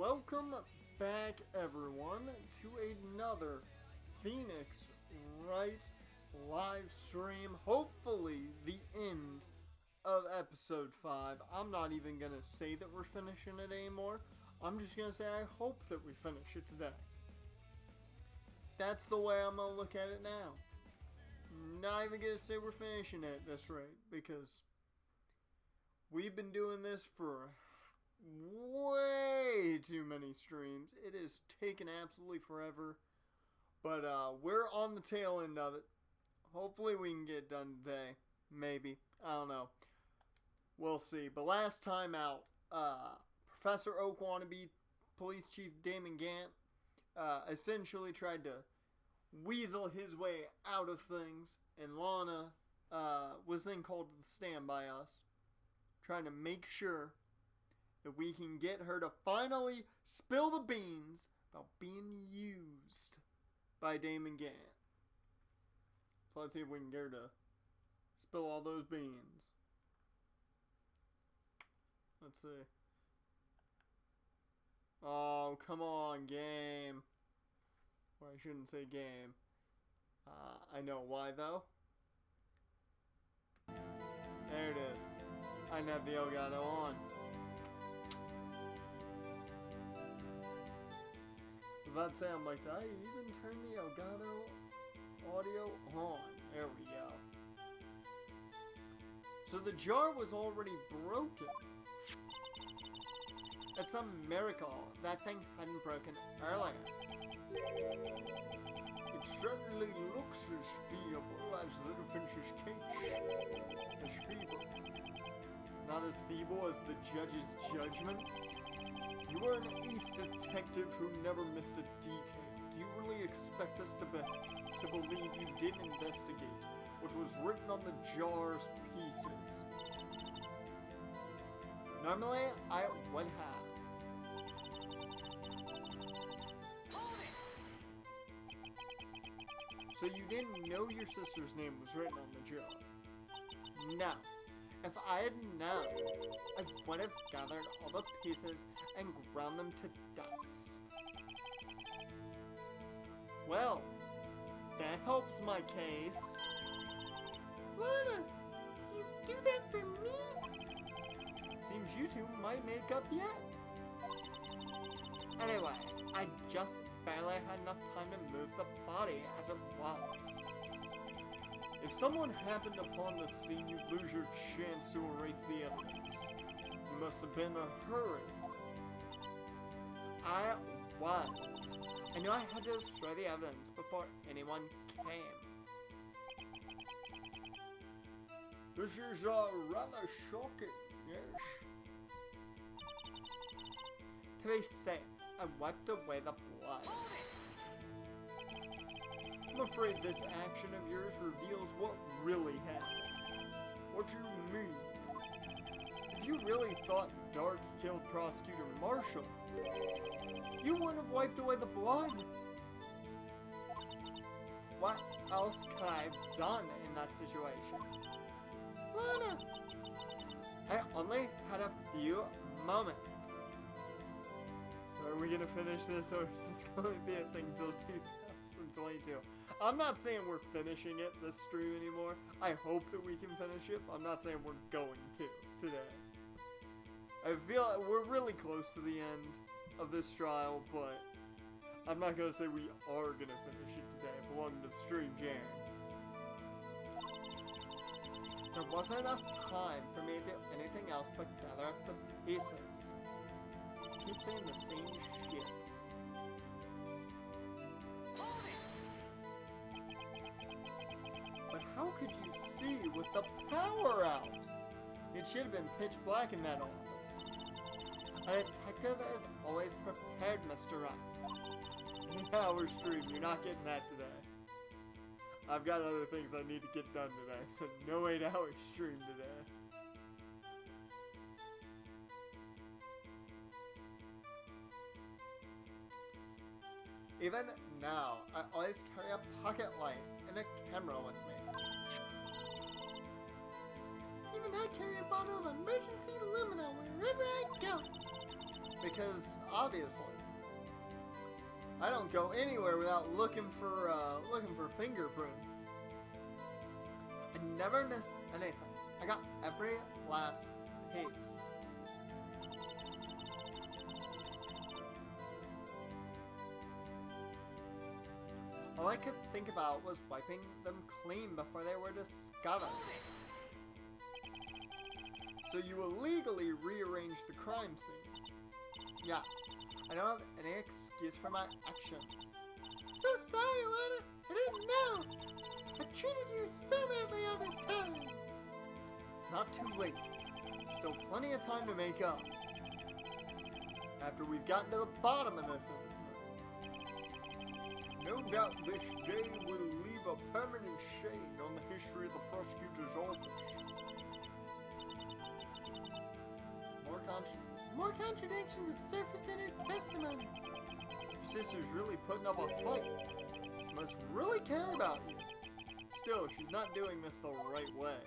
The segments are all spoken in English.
Welcome back, everyone, to another Phoenix Wright live stream. Hopefully, the end of episode 5. I'm not even going to say that we're finishing it anymore. I'm just going to say I hope that we finish it today. That's the way I'm going to look at it now. Not even going to say we're finishing it at this rate, because we've been doing this for way too many streams. It has taken absolutely forever, but we're on the tail end of it. Hopefully we can get it done today. Maybe. I don't know. We'll see. But last time out, Professor Oak Wannabe, Police Chief Damon Gant, essentially tried to weasel his way out of things, and Lana was then called to the stand by us, trying to make sure that we can get her to finally spill the beans about being used by Damon Gant. So let's see if we can get her to spill all those beans. Let's see. Oh, come on, game. Or I shouldn't say game. I know why, though. There it is. I didn't have the Elgato on. I was about to say, I'm like, did I even turn the Elgato audio on? There we go. So the jar was already broken. It's a miracle that thing hadn't broken earlier. It certainly looks as feeble as Little Finch's case. As feeble. Not as feeble as the judge's judgment. You are an ace detective who never missed a detail. Do you really expect us to believe you didn't investigate what was written on the jar's pieces? Normally, I would have. So you didn't know your sister's name was written on the jar? No. If I had known, I would have gathered all the pieces and ground them to dust. Well, that helps my case. Lana, you do that for me? Seems you two might make up yet. Anyway, I just barely had enough time to move the body as it was. If someone happened upon the scene, you'd lose your chance to erase the evidence. You must have been in a hurry. I was. I knew I had to destroy the evidence before anyone came. This is rather shocking, yes. To be safe, I wiped away the blood. I'm afraid this action of yours reveals what really happened. What do you mean? If you really thought Dark killed Prosecutor Marshall, you wouldn't have wiped away the blood. What else could I have done in that situation? Lana! I only had a few moments. So are we going to finish this, or is this going to be a thing till 2022? I'm not saying we're finishing it, this stream, anymore. I hope that we can finish it, but I'm not saying we're going to today. I feel like we're really close to the end of this trial, but I'm not going to say we are going to finish it today. But welcome to the stream, Jaren. There wasn't enough time for me to do anything else but gather up the pieces. I keep saying the same shit. But how could you see with the power out? It should have been pitch black in that office. A detective is always prepared, Mr. Wright. 8 hour stream, you're not getting that today. I've got other things I need to get done today, so no 8 hour stream today. Even now, I always carry a pocket light and a camera with me. Even I carry a bottle of emergency aluminum wherever I go. because obviously I don't go anywhere without looking for fingerprints. I never miss anything. I got every last piece. All I could think about was wiping them clean before they were discovered. So you illegally rearranged the crime scene. Yes, I don't have any excuse for my actions. So sorry, Lana. I didn't know. I treated you so badly all this time. It's not too late. Still plenty of time to make up. After we've gotten to the bottom of this incident. No doubt this day will leave a permanent shade on the history of the prosecutor's office. More contradictions have surfaced in her testimony. Your sister's really putting up a fight. She must really care about you. Still, she's not doing this the right way.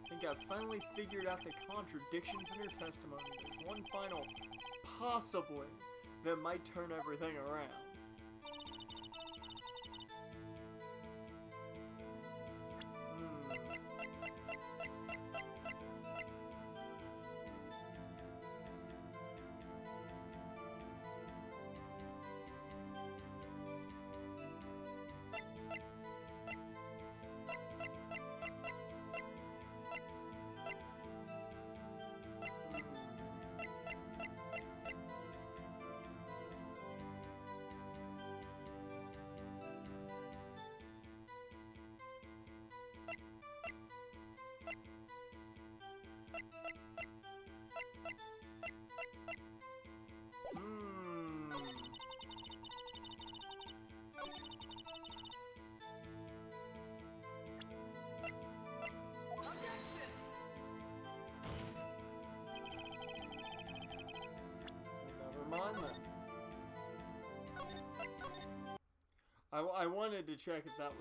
I think I've finally figured out the contradictions in her testimony. There's one final possibly that might turn everything around. I wanted to check if that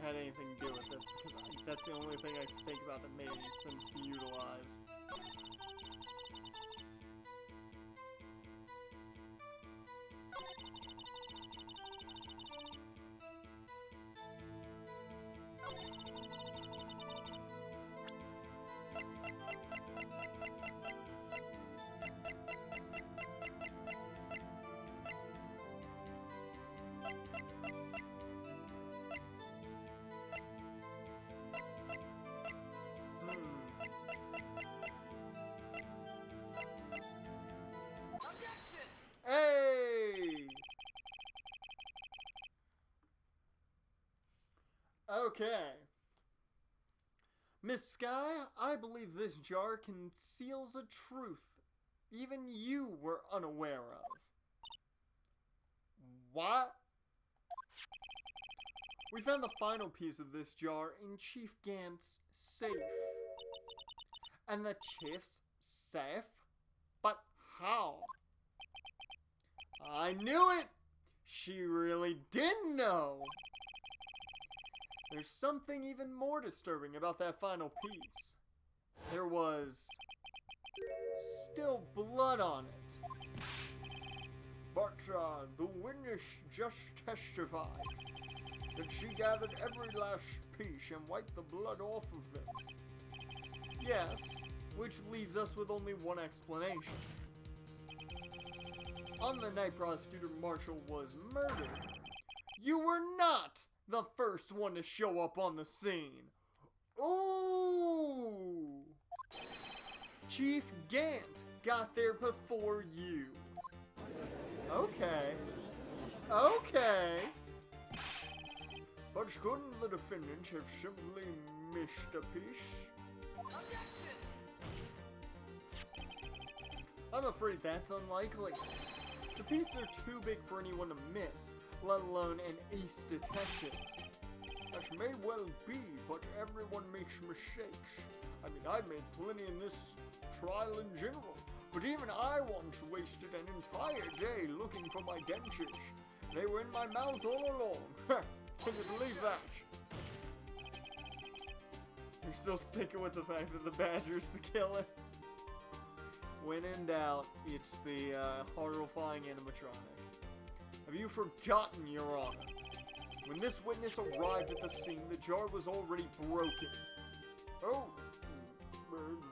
had anything to do with this, because that's the only thing I can think about that made sense to utilize. Hey! Okay. Miss Sky, I believe this jar conceals a truth even you were unaware of. What? We found the final piece of this jar in Chief Gant's safe. And the Chief's safe? But how? I knew it! She really did know! There's something even more disturbing about that final piece. There was still blood on it. But the witness just testified that she gathered every last piece and wiped the blood off of them. Yes, which leaves us with only one explanation. On the night Prosecutor Marshall was murdered, you were not the first one to show up on the scene. Ooh! Chief Gant got there before you. Okay. Okay. But couldn't the defendants have simply missed a piece? I'm afraid that's unlikely. The pieces are too big for anyone to miss, let alone an ace detective. That may well be, but everyone makes mistakes. I mean, I've made plenty in this trial in general, but even I once wasted an entire day looking for my dentures. They were in my mouth all along. Can you believe that? You're still sticking with the fact that the badger's the killer? When in doubt, it's the horrifying animatronic. Have you forgotten, Your Honor? When this witness arrived at the scene, the jar was already broken. Oh,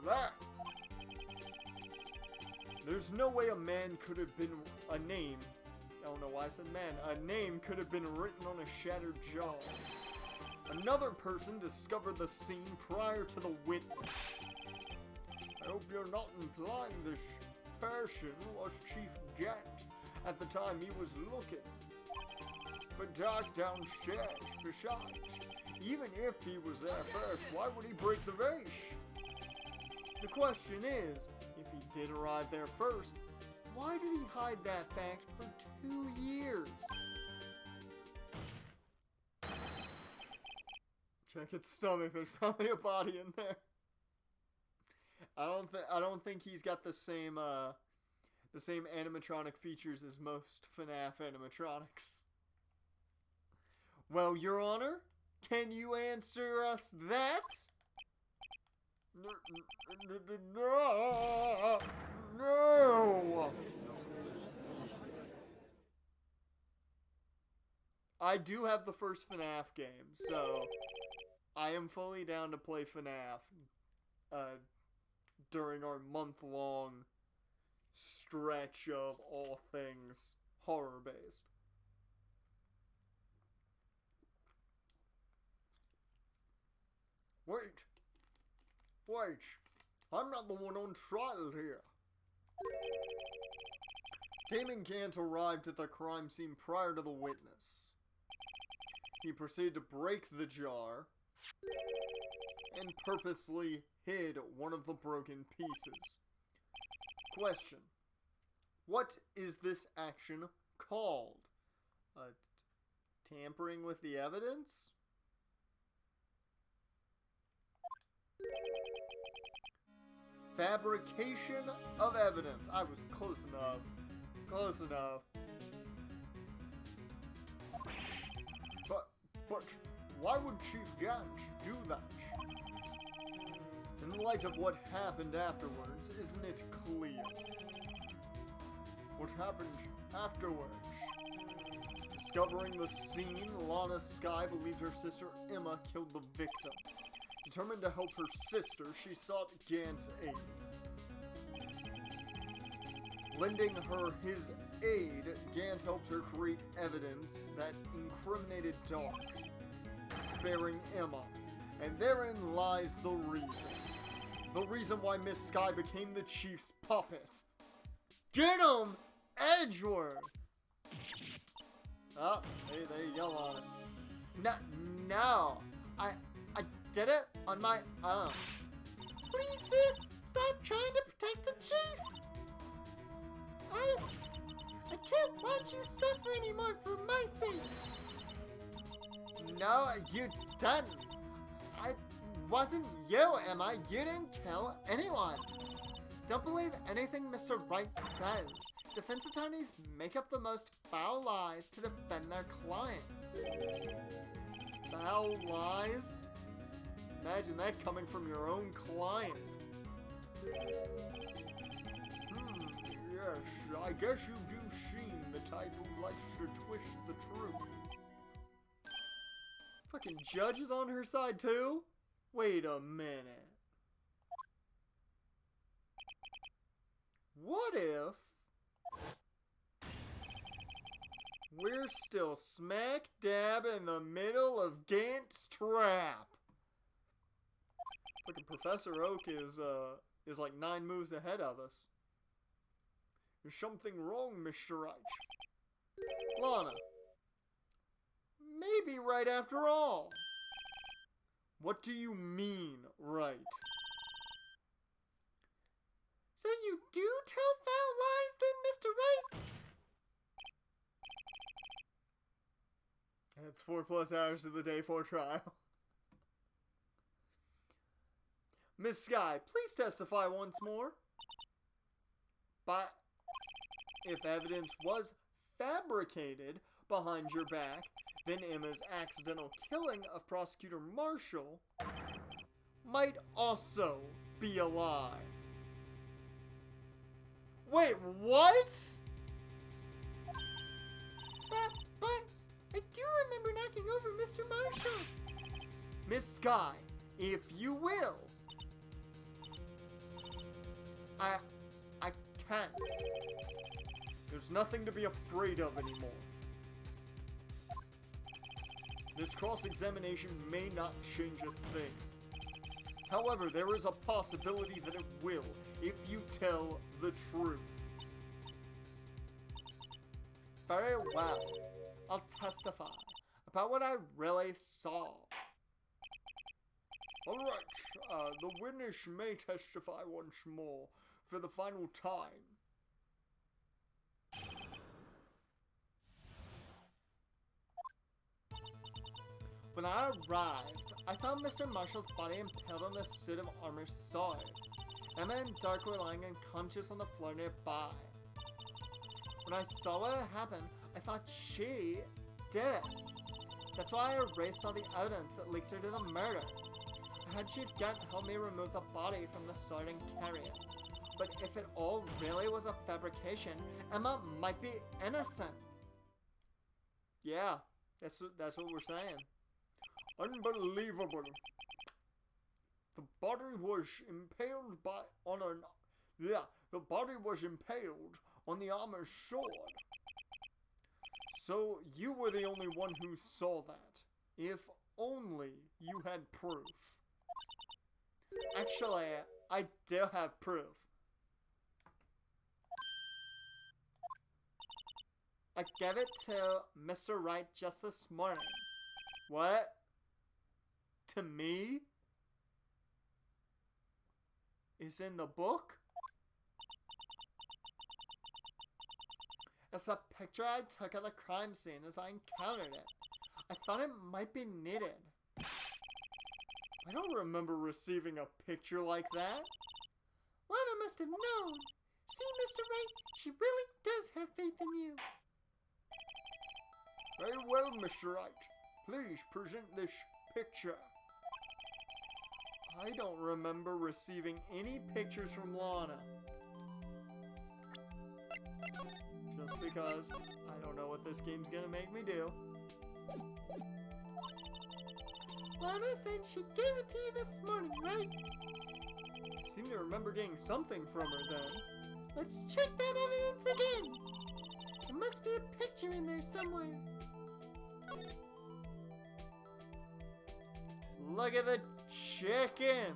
that. There's no way a man could have been a name. I don't know why I said man. A name could have been written on a shattered jar. Another person discovered the scene prior to the witness. I hope you're not implying this person was Chief Gant at the time he was looking. But dark downstairs, besides, even if he was there first, why would he break the vase? The question is, if he did arrive there first, why did he hide that fact for 2 years? Check its stomach, there's probably a body in there. I don't think he's got the same animatronic features as most FNAF animatronics. Well, Your Honor, can you answer us that? No! I do have the first FNAF game, so I am fully down to play FNAF during our month-long stretch of all things horror-based. Wait, I'm not the one on trial here. Damon Gant arrived at the crime scene prior to the witness. He proceeded to break the jar and purposely hid one of the broken pieces. Question: what is this action called? Tampering with the evidence? Fabrication of evidence. I was close enough. Close enough. But why would Chief Gant do that? In light of what happened afterwards, isn't it clear? What happened afterwards? Discovering the scene, Lana Skye believes her sister Emma killed the victim. Determined to help her sister, she sought Gant's aid. Lending her his aid, Gant helped her create evidence that incriminated Dark, sparing Emma. And therein lies the reason. The reason why Miss Skye became the Chief's puppet. Get him, Edgeworth! Oh, they yell on it. No, I did it on my own. Please, sis, stop trying to protect the chief. I can't watch you suffer anymore for my sake. No, you didn't. I wasn't you, Emma. You didn't kill anyone. Don't believe anything Mr. Wright says. Defense attorneys make up the most foul lies to defend their clients. Foul lies? Imagine that coming from your own client. Yes, I guess you do seem the type who likes to twist the truth. Fucking judge is on her side too? Wait a minute. What if we're still smack dab in the middle of Gant's trap? Fucking Professor Oak is like 9 moves ahead of us. Is something wrong, Mr. Wright? Lana, maybe right after all. What do you mean, right? So you do tell foul lies then, Mr. Wright? It's 4+ hours of the day for trial. Miss Skye, please testify once more. But if evidence was fabricated behind your back, then Emma's accidental killing of Prosecutor Marshall might also be a lie. Wait, what? But I do remember knocking over Mr. Marshall. Miss Sky, if you will. I can't. There's nothing to be afraid of anymore. This cross-examination may not change a thing. However, there is a possibility that it will, if you tell the truth. Very well. I'll testify about what I really saw. Alright, the witness may testify once more for the final time. When I arrived, I found Mr. Marshall's body impaled on the suit of armor sword. Emma and Dark were lying unconscious on the floor nearby. When I saw what had happened, I thought she did it. That's why I erased all the evidence that linked her to the murder. I had Chief Gant help me remove the body from the sword and carry it. But if it all really was a fabrication, Emma might be innocent. Yeah, that's what we're saying. Unbelievable. The body was impaled on the armor sword. So you were the only one who saw that. If only you had proof. Actually, I do have proof. I gave it to Mr. Wright just this morning. What? To me? Is in the book? It's a picture I took at the crime scene as I encountered it. I thought it might be needed. I don't remember receiving a picture like that. Lana must have known. See, Mr. Wright, she really does have faith in you. Very well, Mr. Wright. Please present this picture. I don't remember receiving any pictures from Lana. Just because I don't know what this game's gonna make me do. Lana said she gave it to you this morning, right? I seem to remember getting something from her then. Let's check that evidence again. There must be a picture in there somewhere. Look at the chicken!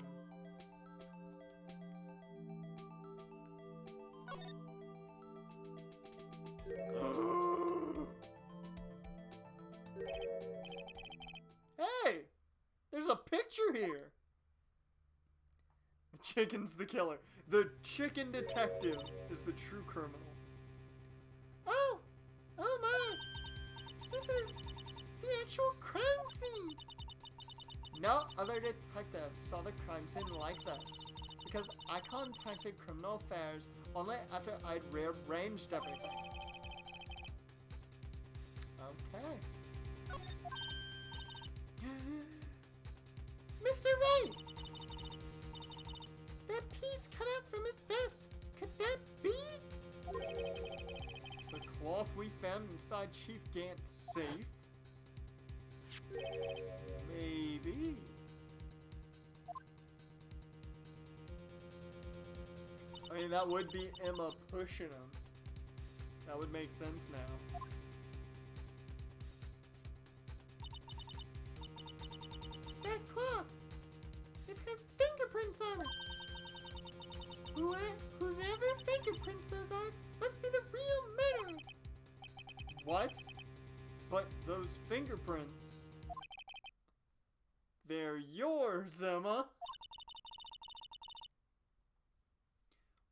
Hey! There's a picture here! The chicken's the killer. The chicken detective is the true criminal. Oh my! This is the actual crime scene! No other detective saw the crime scene like this, because I contacted Criminal Affairs only after I'd rearranged everything. Okay. Mr. Wright! That piece cut out from his vest, could that be? The cloth we found inside Chief Gant's safe? Maybe. I mean, that would be Emma pushing him. That would make sense now. That cloth! It had fingerprints on it! Whoever fingerprints those are must be the real murderer! What? But those fingerprints... They're yours, Emma!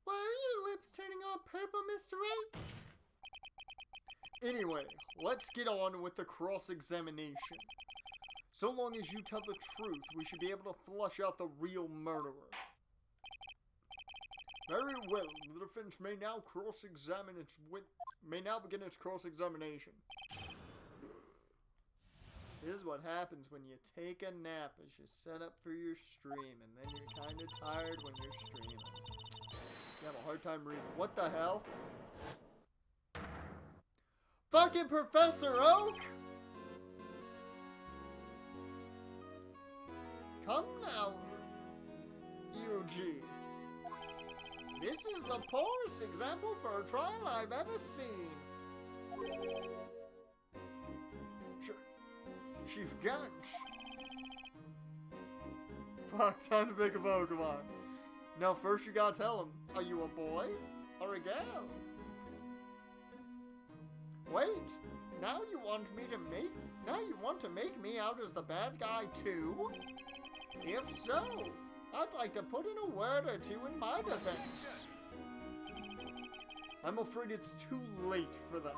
Why are your lips turning all purple, Mr. Wright? Anyway, let's get on with the cross-examination. So long as you tell the truth, we should be able to flush out the real murderer. Very well. The defense may now begin its cross-examination. This is what happens when you take a nap as you set up for your stream, and then you're kind of tired when you're streaming. You have a hard time reading. What the hell? Fucking Professor Oak! Come now, Eugene. This is the poorest example for a trial I've ever seen. Chief Gantz. Fuck, time to pick a Pokemon. Now first you gotta tell him, are you a boy or a gal? Wait, now you want to make me out as the bad guy too? If so, I'd like to put in a word or two in my defense. I'm afraid it's too late for that.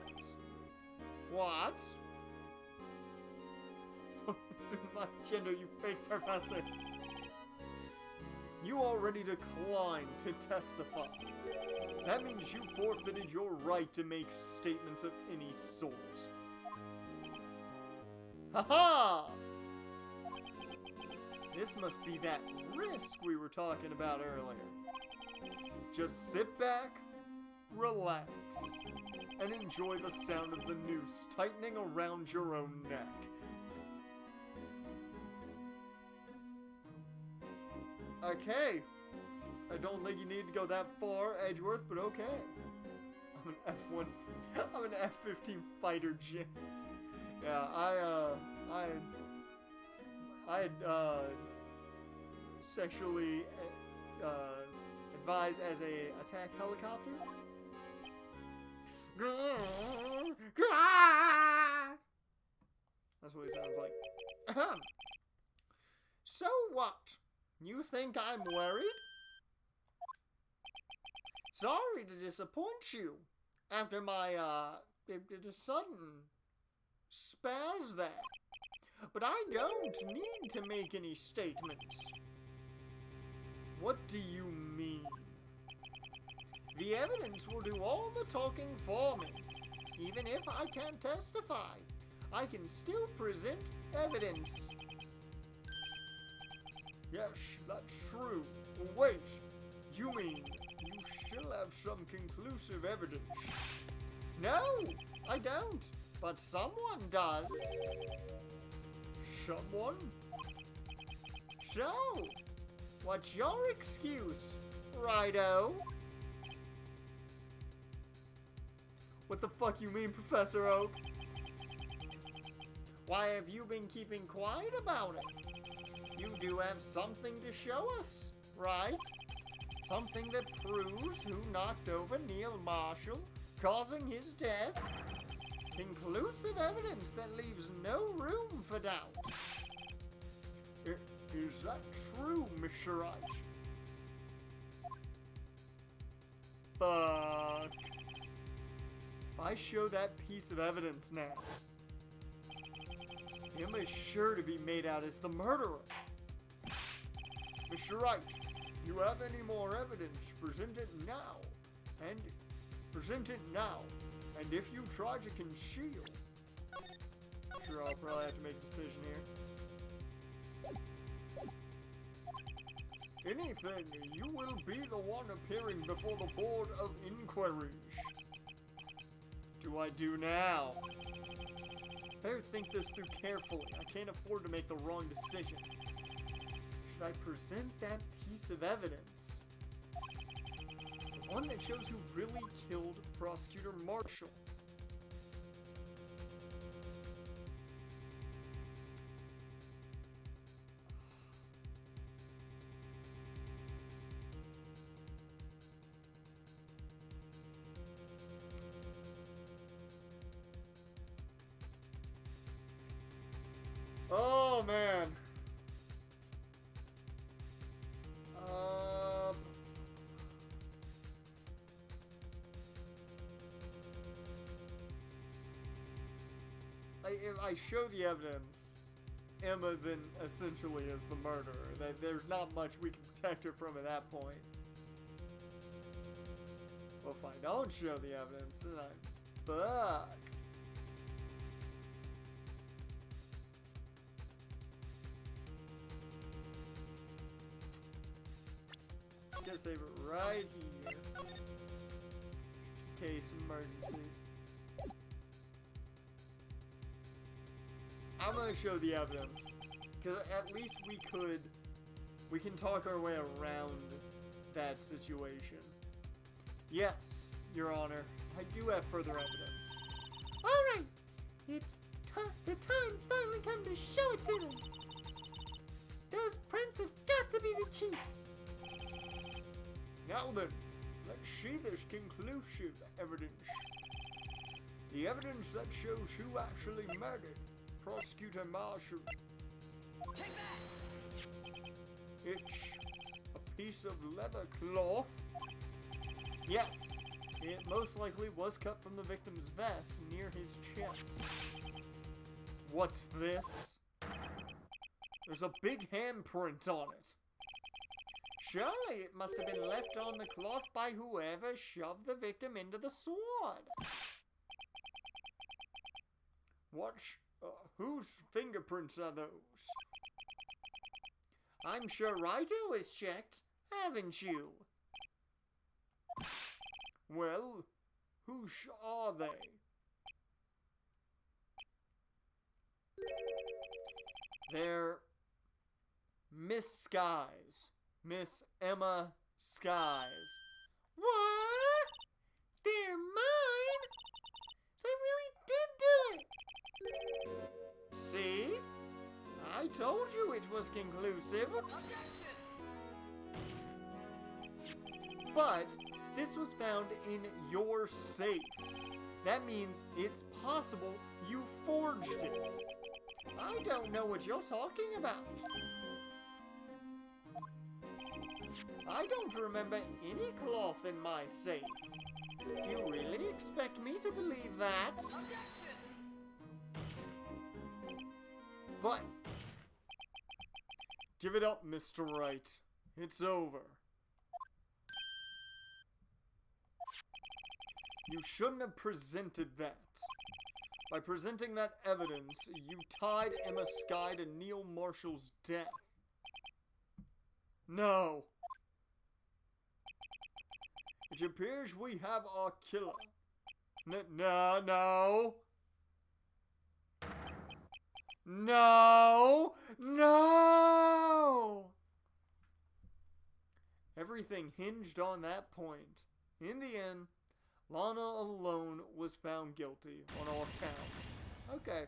What? Assume my gender, you fake professor. You already declined to testify. That means you forfeited your right to make statements of any sort. Haha! This must be that risk we were talking about earlier. Just sit back, relax, and enjoy the sound of the noose tightening around your own neck. Okay. I don't think you need to go that far, Edgeworth, but okay. I'm an F-15 fighter jet. Yeah, I had sexually advised as a attack helicopter. That's what he sounds like. So what? You think I'm worried? Sorry to disappoint you after my sudden spaz there. But I don't need to make any statements. What do you mean? The evidence will do all the talking for me. Even if I can't testify, I can still present evidence. Yes, that's true. Wait, you mean you still have some conclusive evidence? No, I don't. But someone does. Someone? So, what's your excuse, Righto? What the fuck you mean, Professor Oak? Why have you been keeping quiet about it? You do have something to show us, right? Something that proves who knocked over Neil Marshall, causing his death? Conclusive evidence that leaves no room for doubt. Is that true, Mr. Wright? Fuck. If I show that piece of evidence now, him is sure to be made out as the murderer. Mr. Wright, you have any more evidence? Present it now. And if you try to conceal... Sure, I'll probably have to make a decision here. Anything, you will be the one appearing before the Board of Inquiries. Do I do now? Better think this through carefully. I can't afford to make the wrong decision. Should I present that piece of evidence? The one that shows who really killed Prosecutor Marshall. Oh man. If I show the evidence, Emma then essentially is the murderer. There's not much we can protect her from at that point. Well, if I don't show the evidence, then I'm fucked. Just gonna save it right here. In case emergencies. I'm gonna show the evidence. Because at least we can talk our way around that situation. Yes, Your Honor, I do have further evidence. Alright, the time's finally come to show it to them. Those prints have got to be the chief's. Now then, let's see this conclusive evidence. The evidence that shows who actually murdered Prosecutor Marshall. Take that! It's a piece of leather cloth. Yes, it most likely was cut from the victim's vest near his chest. What's this? There's a big handprint on it. Surely it must have been left on the cloth by whoever shoved the victim into the sword. Whose fingerprints are those? I'm sure Wright was checked, haven't you? Well, whose are they? They're Miss Skies. Miss Emma Skies. What? They're mine? So I really did do it. See? I told you it was conclusive. But this was found in your safe. That means it's possible you forged it. I don't know what you're talking about. I don't remember any cloth in my safe. You really expect me to believe that? But give it up, Mr. Wright. It's over. You shouldn't have presented that. By presenting that evidence, you tied Emma Sky to Neil Marshall's death. No. It appears we have our killer. No. Everything hinged on that point. In the end, Lana alone was found guilty on all counts. Okay.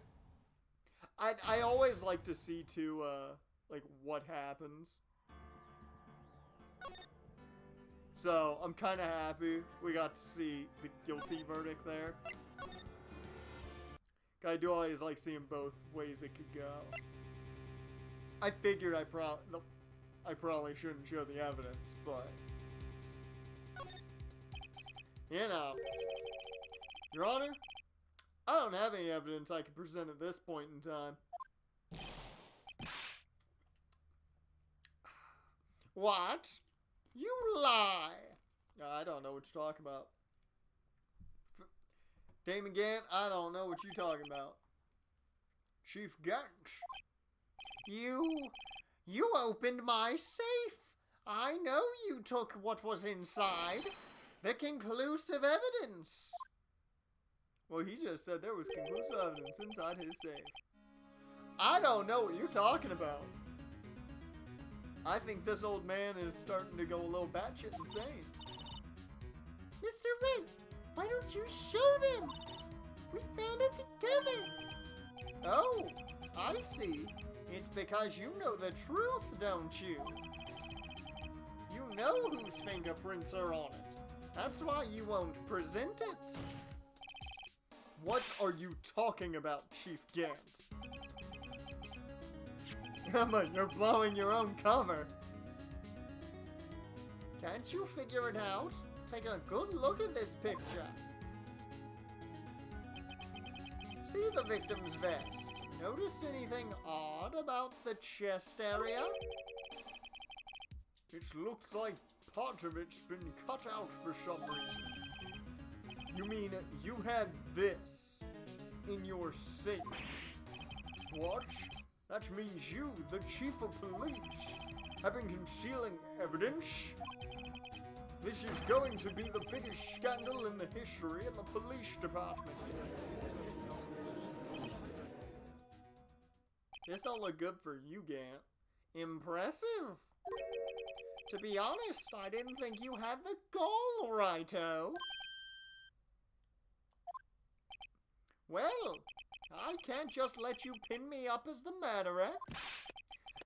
I always like to see too, like what happens. So I'm kind of happy we got to see the guilty verdict there. I do always like seeing both ways it could go. I figured I probably shouldn't show the evidence, but you know, Your Honor, I don't have any evidence I can present at this point in time. What? You lie! I don't know what you're talking about. Damon Gant, I don't know what you're talking about. Chief Gant. You opened my safe. I know you took what was inside. The conclusive evidence. Well, he just said there was conclusive evidence inside his safe. I don't know what you're talking about. I think this old man is starting to go a little batshit insane. Mr. Wright, why don't you show them? We found it together. Oh, I see. It's because you know the truth, don't you? You know whose fingerprints are on it. That's why you won't present it. What are you talking about, Chief Gant? Emma, you're blowing your own cover. Can't you figure it out? Take a good look at this picture. See the victim's vest. Notice anything odd about the chest area? It looks like part of it's been cut out for some reason. You mean you had this in your safe? What? That means you, the chief of police, have been concealing evidence. This is going to be the biggest scandal in the history of the police department. This don't look good for you, Gant. Impressive. To be honest, I didn't think you had the gall, Righto. Well, I can't just let you pin me up as the murderer.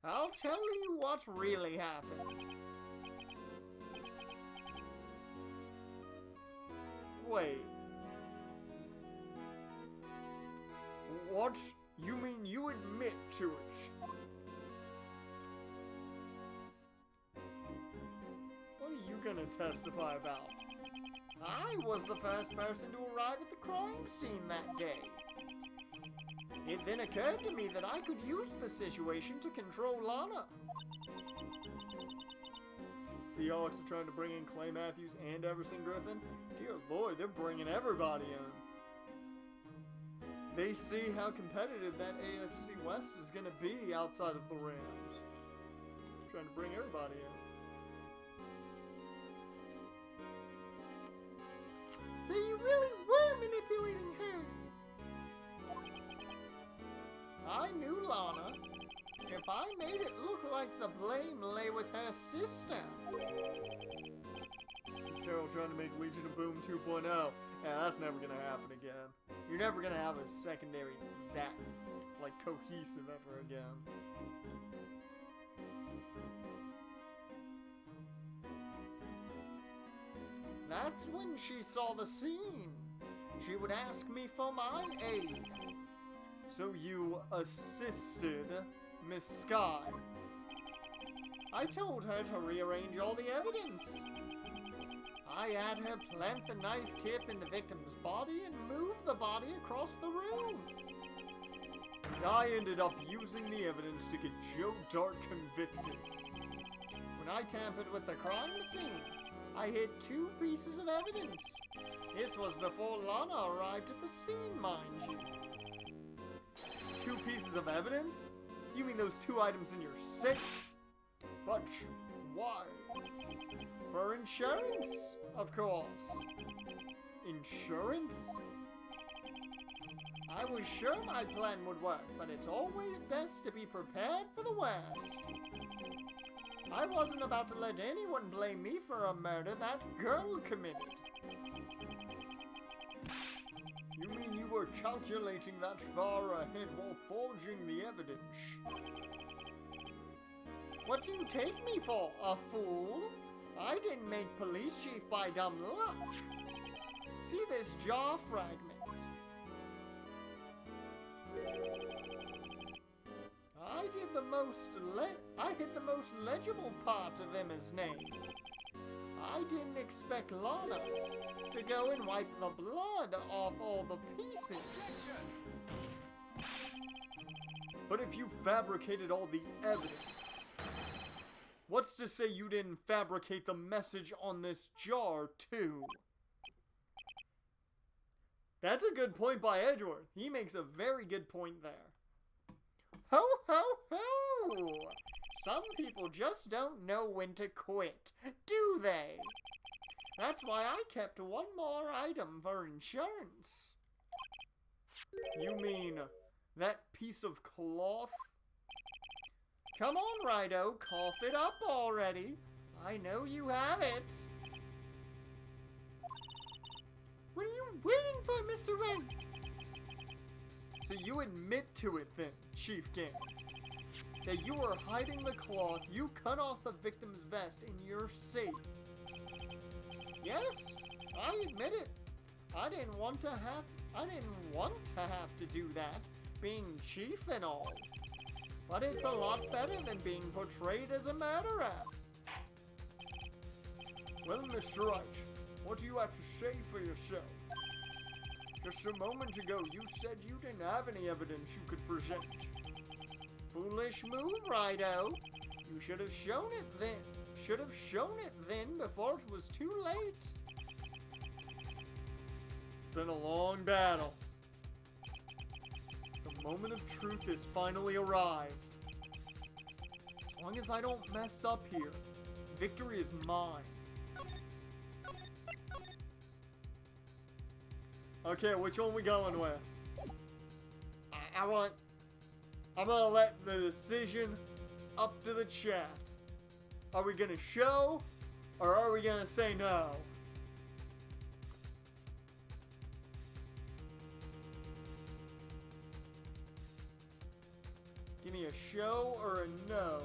I'll tell you what really happened. Wait. What? You mean you admit to it? What are you gonna testify about? I was the first person to arrive at the crime scene that day. It then occurred to me that I could use the situation to control Lana. Seahawks are trying to bring in Clay Matthews and Everson Griffin. Dear Lord, they're bringing everybody in. They see how competitive that AFC West is going to be outside of the Rams. Trying to bring everybody in. So you really were manipulating her. I knew Lana. If I made it look like the blame lay with her sister. Carol trying to make Legion of Boom 2.0. Yeah, that's never gonna happen again. You're never gonna have a secondary that, like, cohesive ever again. That's when she saw the scene. She would ask me for my aid. So you assisted Miss Sky. I told her to rearrange all the evidence. I had her plant the knife tip in the victim's body and move the body across the room. I ended up using the evidence to get Joe Dart convicted. When I tampered with the crime scene, I hid 2 pieces of evidence. This was before Lana arrived at the scene, mind you. 2 pieces of evidence? You mean those 2 items in your safe? But why? For insurance, of course. Insurance? I was sure my plan would work, but it's always best to be prepared for the worst. I wasn't about to let anyone blame me for a murder that girl committed. You mean you were calculating that far ahead while forging the evidence? What do you take me for, a fool? I didn't make police chief by dumb luck. See this jaw fragment? I hid the most legible part of Emma's name. I didn't expect Lana to go and wipe the blood off all the pieces. But if you fabricated all the evidence, what's to say you didn't fabricate the message on this jar, too? That's a good point by Edgeworth. He makes a very good point there. Ho, ho, ho! Some people just don't know when to quit, do they? That's why I kept 1 more item for insurance. You mean that piece of cloth? Come on, Rido, cough it up already. I know you have it. What are you waiting for, Mr. Wright? So you admit to it then, Chief Gant, that you were hiding the cloth you cut off the victim's vest in your safe. Yes, I admit it. I didn't want to have to do that, being chief and all. But it's a lot better than being portrayed as a murderer. Well, Mr. Wright, what do you have to say for yourself? Just a moment ago, you said you didn't have any evidence you could present. Foolish move, Rido. You should have shown it then. Should have shown it then before it was too late. It's been a long battle. The moment of truth has finally arrived. It's As long as I don't mess up here, victory is mine. Okay, which one we going with? I'm gonna let the decision up to the chat. Are we gonna show, or are we gonna say no? Give me a show or a no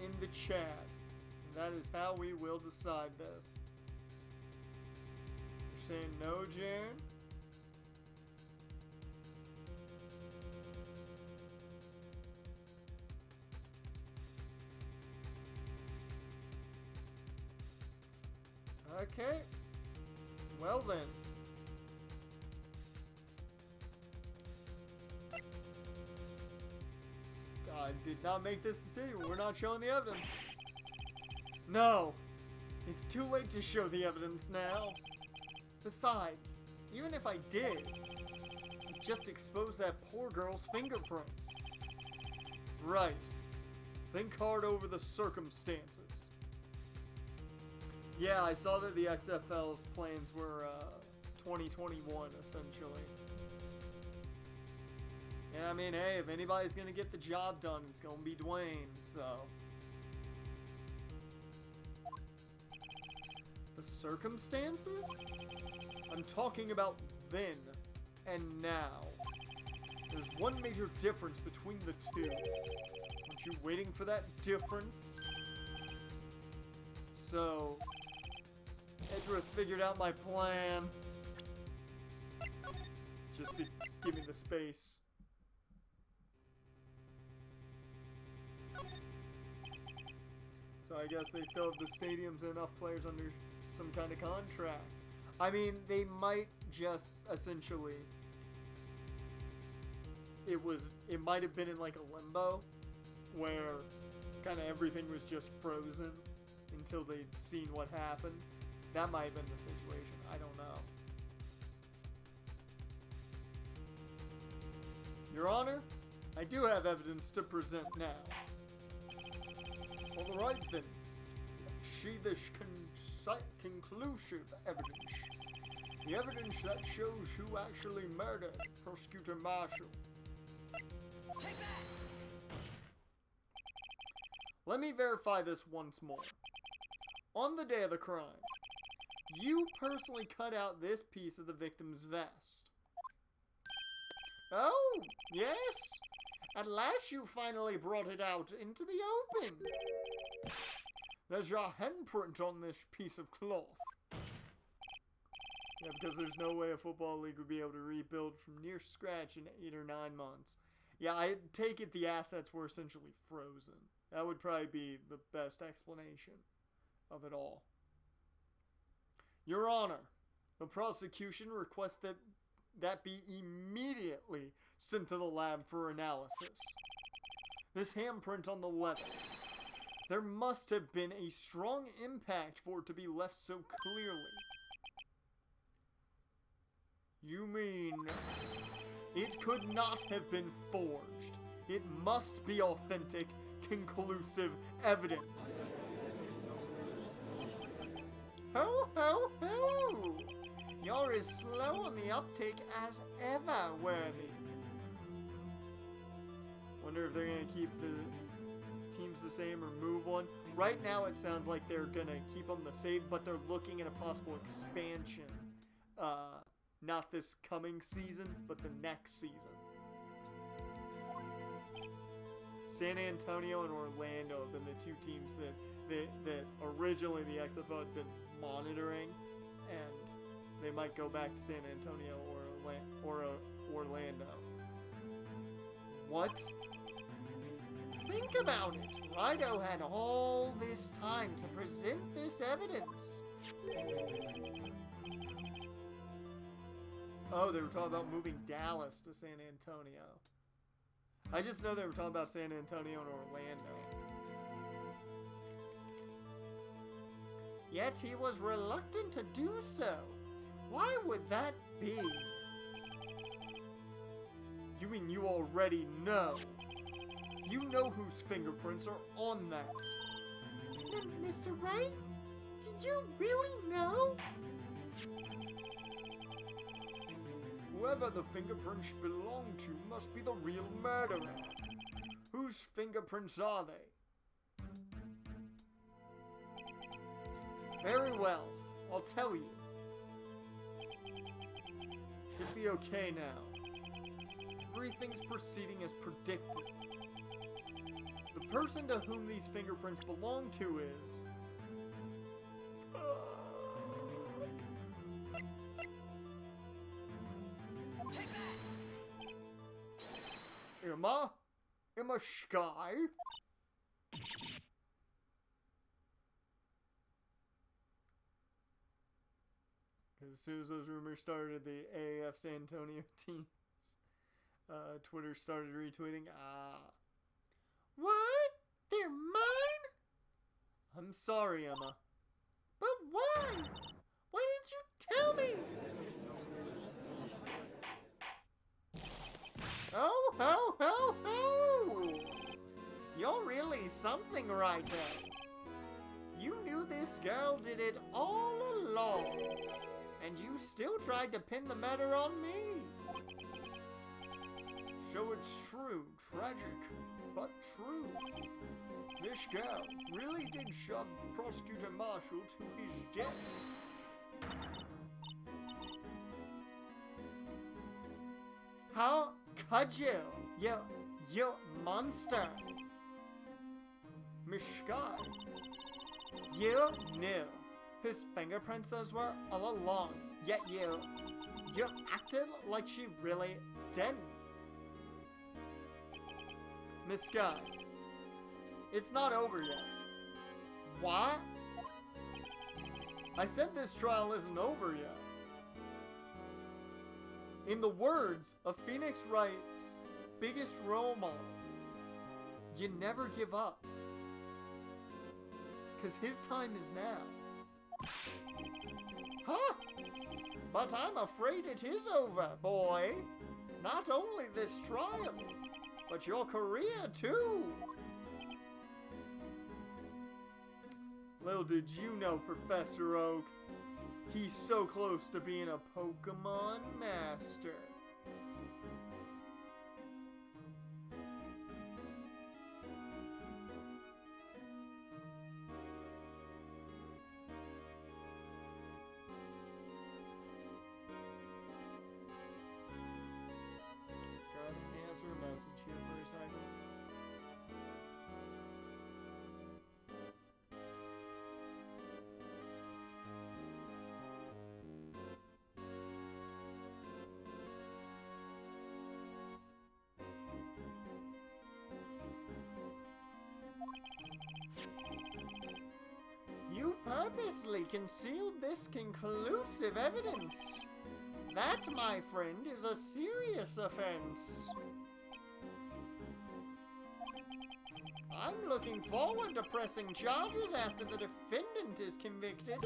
in the chat. And that is how we will decide this. You're saying no, Jan? Okay. Well then. I did not make this decision. We're not showing the evidence. No. It's too late to show the evidence now. Besides, even if I did, it just exposed that poor girl's fingerprints. Right. Think hard over the circumstances. Yeah, I saw that the XFL's plans were 2021, essentially. Yeah, I mean, hey, if anybody's gonna get the job done, it's gonna be Dwayne, so. The circumstances? I'm talking about then and now. There's one major difference between the two. Aren't you waiting for that difference? So, Edgeworth figured out my plan. Just to give me the space. So I guess they still have the stadiums and enough players under some kind of contract. I mean, they might just essentially... It might have been in like a limbo where kind of everything was just frozen until they'd seen what happened. That might have been the situation. I don't know. Your Honor, I do have evidence to present now. All right then. See this conclusive evidence. The evidence that shows who actually murdered Prosecutor Marshall. Take that! Let me verify this once more. On the day of the crime, you personally cut out this piece of the victim's vest. Oh, yes. At last you finally brought it out into the open. There's your handprint on this piece of cloth. Yeah, because there's no way a football league would be able to rebuild from near scratch in 8 or 9 months. Yeah, I take it the assets were essentially frozen. That would probably be the best explanation of it all. Your Honor, the prosecution requests that be immediately sent to the lab for analysis. This handprint on the leather. There must have been a strong impact for it to be left so clearly. You mean it could not have been forged? It must be authentic, conclusive evidence. Ho, ho, ho! You're as slow on the uptake as ever, Worthy. Wonder if they're going to keep the teams the same or move one. Right now it sounds like they're going to keep them the same, but they're looking at a possible expansion. Not this coming season, but the next season. San Antonio and Orlando have been the two teams that originally the XFL had been monitoring, and they might go back to San Antonio or Orlando. What? Think about it. Rido had all this time to present this evidence. Oh, they were talking about moving Dallas to San Antonio. I just know they were talking about San Antonio and Orlando. Yet he was reluctant to do so. Why would that be? You mean you already know? You know whose fingerprints are on that. Mr. Wright? Do you really know? Whoever the fingerprints belong to must be the real murderer. Whose fingerprints are they? Very well, I'll tell you. Should be okay now. Everything's proceeding as predicted. The person to whom these fingerprints belong to is... Take that! Emma Sky? As soon as those rumors started, the AAF San Antonio teams, Twitter started retweeting, What? They're mine? I'm sorry, Emma. But why? Why didn't you tell me? Oh, ho, ho, ho! You're really something, Wright. You knew this girl did it all along, and you still tried to pin the matter on me. So it's true, tragic, but true. This girl really did shove Prosecutor Marshall to his death. How could you? You monster. Miss Sky, You knew whose fingerprints those were all along, yet you acted like she really didn't. Miss Sky, it's not over yet. What? I said this trial isn't over yet. In the words of Phoenix Wright's biggest role model, you never give up. Because his time is now. Huh? But I'm afraid it is over, boy. Not only this trial, but your career too. Little did you know, Professor Oak, he's so close to being a Pokemon master. Gotta answer a message here for a second. You purposely concealed this conclusive evidence. That, my friend, is a serious offense. I'm looking forward to pressing charges after the defendant is convicted.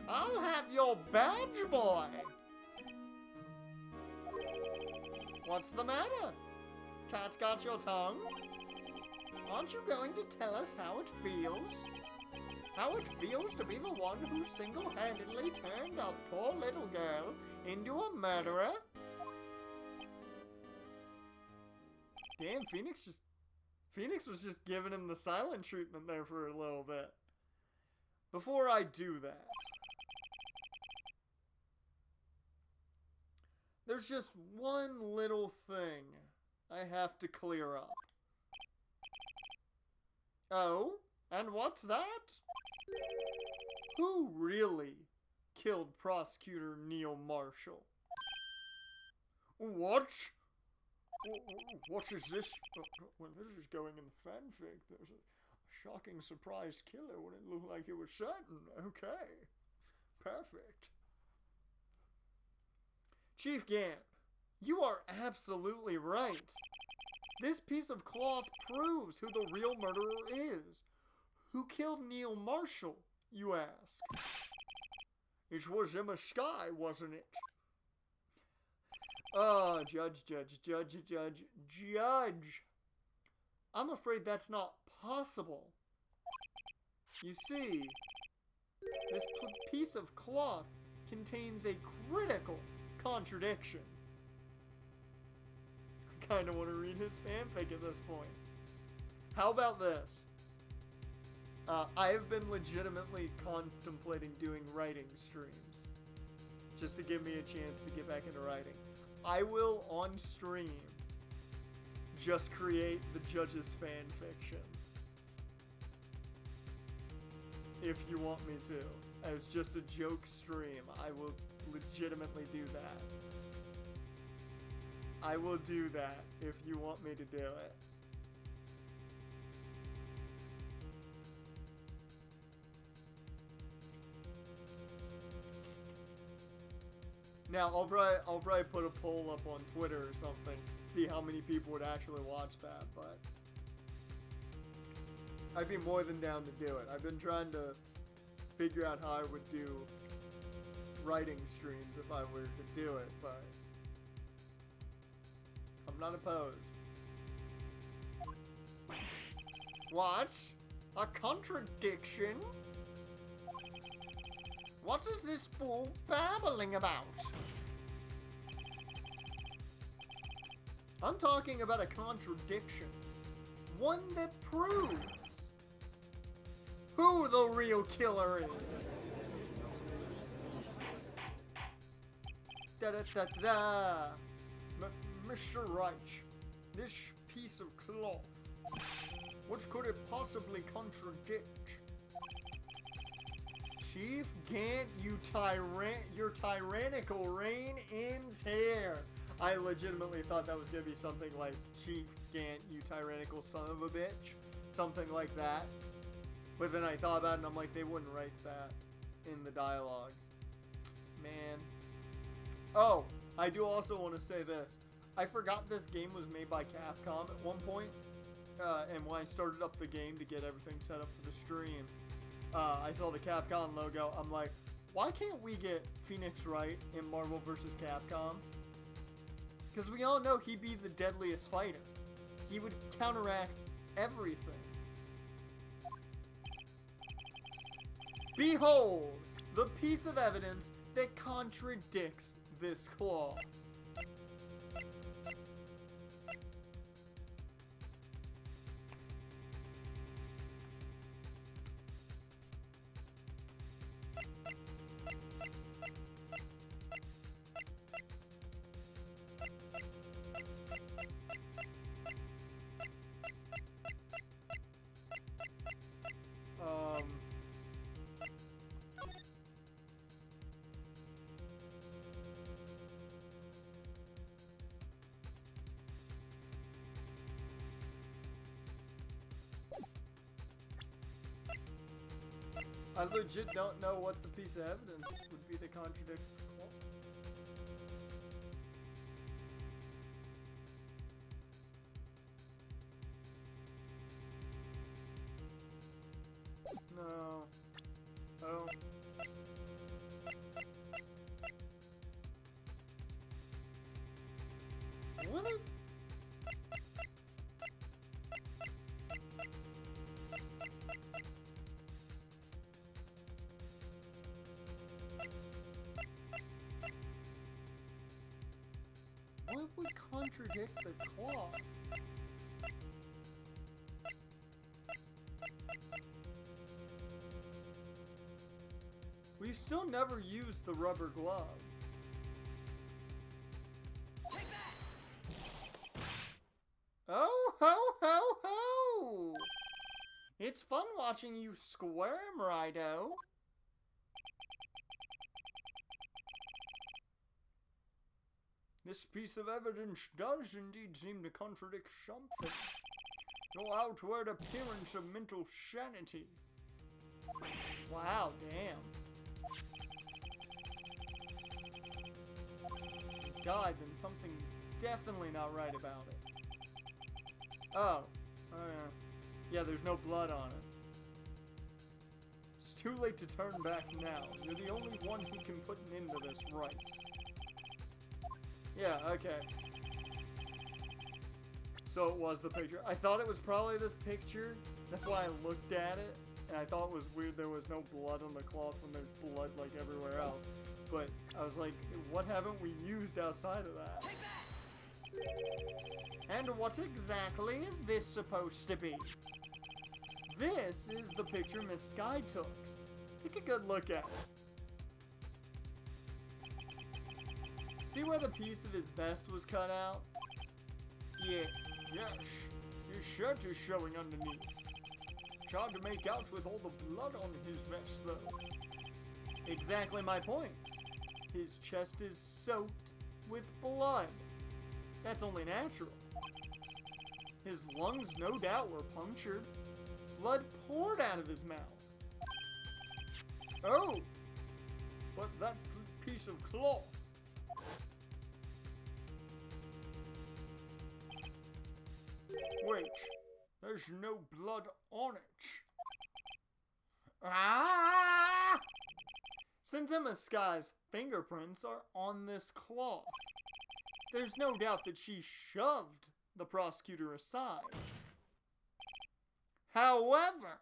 I'll have your badge, boy. What's the matter? Cat's got your tongue? Aren't you going to tell us how it feels? How it feels to be the one who single-handedly turned a poor little girl into a murderer? Damn, Phoenix was just giving him the silent treatment there for a little bit. Before I do that, there's just one little thing I have to clear up. Oh? And what's that? Who really killed Prosecutor Neil Marshall? what? What is this? Well, this is going in the fanfic. There's a shocking surprise killer when it looked like it was certain. Okay. Perfect. Chief Gant, you are absolutely right. This piece of cloth proves who the real murderer is. Who killed Neil Marshall, you ask? It was Emma Sky, wasn't it? Oh, Judge. I'm afraid that's not possible. You see, this piece of cloth contains a critical contradiction. I kind of want to read his fanfic at this point. How about this? I have been legitimately contemplating doing writing streams. Just to give me a chance to get back into writing. I will, on stream, just create the judge's fanfiction. If you want me to. As just a joke stream, I will legitimately do that. I will do that if you want me to do it. Now, I'll probably put a poll up on Twitter or something, see how many people would actually watch that, but I'd be more than down to do it. I've been trying to figure out how I would do writing streams if I were to do it, but I'm not opposed. What? A contradiction? What is this fool babbling about? I'm talking about a contradiction. One that proves who the real killer is. Da-da-da-da-da. Mr. Wright, this piece of cloth, what could it possibly contradict? Chief Gant, your tyrannical reign ends here. I legitimately thought that was going to be something like, Chief Gant, you tyrannical son of a bitch. Something like that. But then I thought about it and I'm like, they wouldn't write that in the dialogue. Man. Oh, I do also want to say this. I forgot this game was made by Capcom at one point. And when I started up the game to get everything set up for the stream, I saw the Capcom logo. I'm like, why can't we get Phoenix Wright in Marvel vs. Capcom? Because we all know he'd be the deadliest fighter. He would counteract everything. Behold, the piece of evidence that contradicts this cloth. I legit don't know what the piece of evidence would be that contradicts the quote. No. Oh. What? What would contradict the cloth? We've still never used the rubber glove. Take that! Oh, ho, ho, ho! It's fun watching you squirm, Rido. This piece of evidence does indeed seem to contradict something. Your outward appearance of mental sanity. Wow, damn. God, then something's definitely not right about it. Oh. Yeah, there's no blood on it. It's too late to turn back now. You're the only one who can put an end to this, right? Yeah, okay. So it was the picture. I thought it was probably this picture. That's why I looked at it. And I thought it was weird there was no blood on the cloth when there's blood like everywhere else. But I was like, what haven't we used outside of that? Take that! And what exactly is this supposed to be? This is the picture Miss Sky took. Take a good look at it. See where the piece of his vest was cut out? Yeah, yes. His shirt is showing underneath. It's hard to make out with all the blood on his vest, though. Exactly my point. His chest is soaked with blood. That's only natural. His lungs no doubt were punctured. Blood poured out of his mouth. Oh! But that piece of cloth. Wait, there's no blood on it. Ah! Sentema Sky's fingerprints are on this cloth. There's no doubt that she shoved the prosecutor aside. However,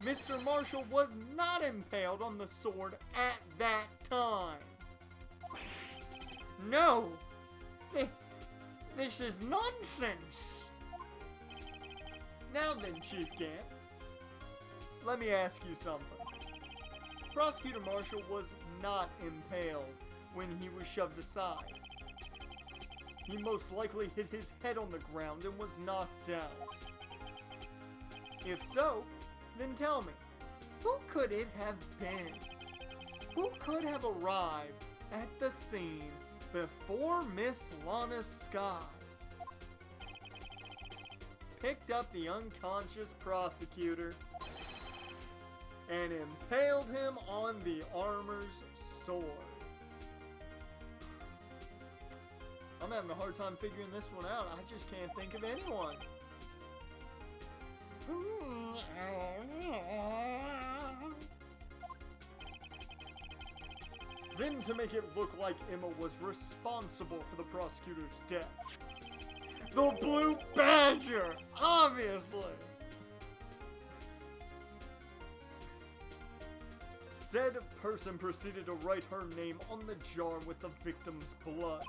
Mr. Marshall was not impaled on the sword at that time. No! This is nonsense! Now then, Chief Gant, let me ask you something. Prosecutor Marshall was not impaled when he was shoved aside. He most likely hit his head on the ground and was knocked out. If so, then tell me, who could it have been? Who could have arrived at the scene before Miss Lana Sky picked up the unconscious prosecutor and impaled him on the armor's sword? I'm having a hard time figuring this one out. I just can't think of anyone. Then, to make it look like Emma was responsible for the prosecutor's death, the Blue Badger, obviously! Said person proceeded to write her name on the jar with the victim's blood.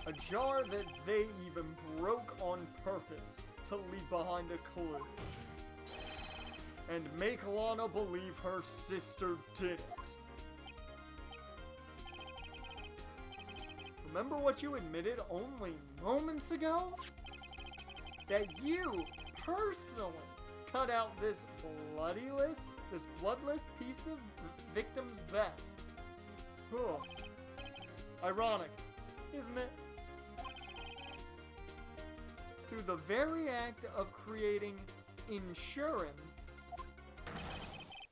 A jar that they even broke on purpose to leave behind a clue. And make Lana believe her sister did it. Remember what you admitted only moments ago? That you personally cut out this bloodless piece of victim's vest. Huh. Ironic, isn't it? Through the very act of creating insurance,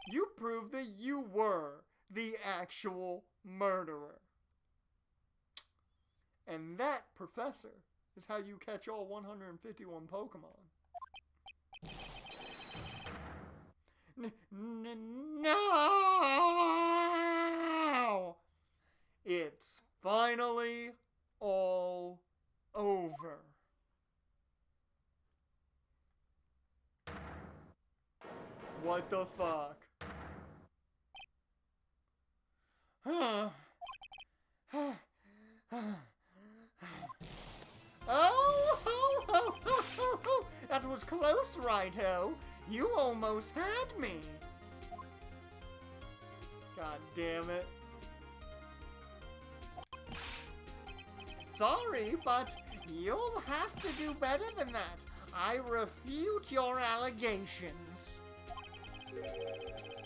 you proved that you were the actual murderer. And that, Professor, is how you catch all 151 Pokemon. No! It's finally all over. What the fuck? Oh, that was close, Righto. You almost had me. God damn it. Sorry, but you'll have to do better than that. I refute your allegations.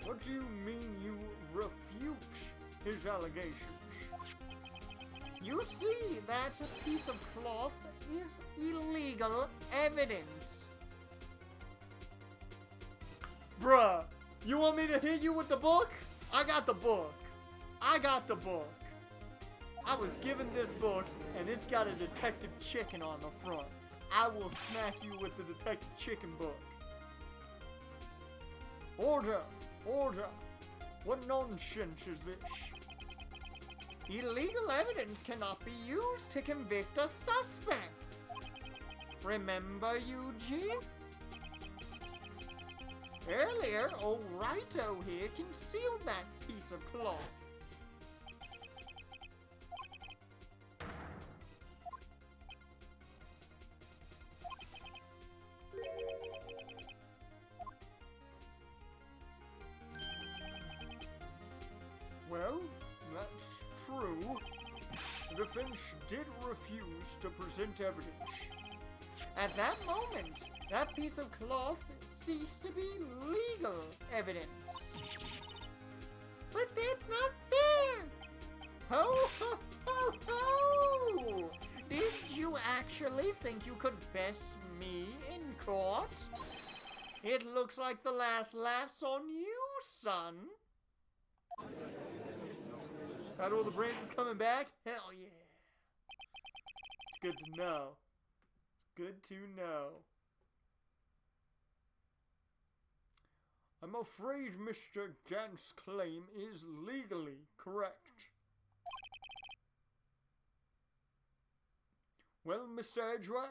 What do you mean you refute his allegations? You see, that piece of cloth is illegal evidence. Bruh, you want me to hit you with the book? I got the book. I was given this book, and it's got a Detective Chicken on the front. I will smack you with the Detective Chicken book. Order! What nonsense is this? Illegal evidence cannot be used to convict a suspect. Remember, Eugene? Earlier, old Wright here concealed that piece of cloth. Well, that's true. The defense did refuse to present evidence. At that moment, that piece of cloth ceased to be legal evidence. But that's not fair! Ho, ho, ho, ho! Did you actually think you could best me in court? It looks like the last laugh's on you, son. Got all the brains is coming back? Hell yeah. It's good to know. It's good to know. I'm afraid Mr. Gant's claim is legally correct. Well, Mr. Edgeworth?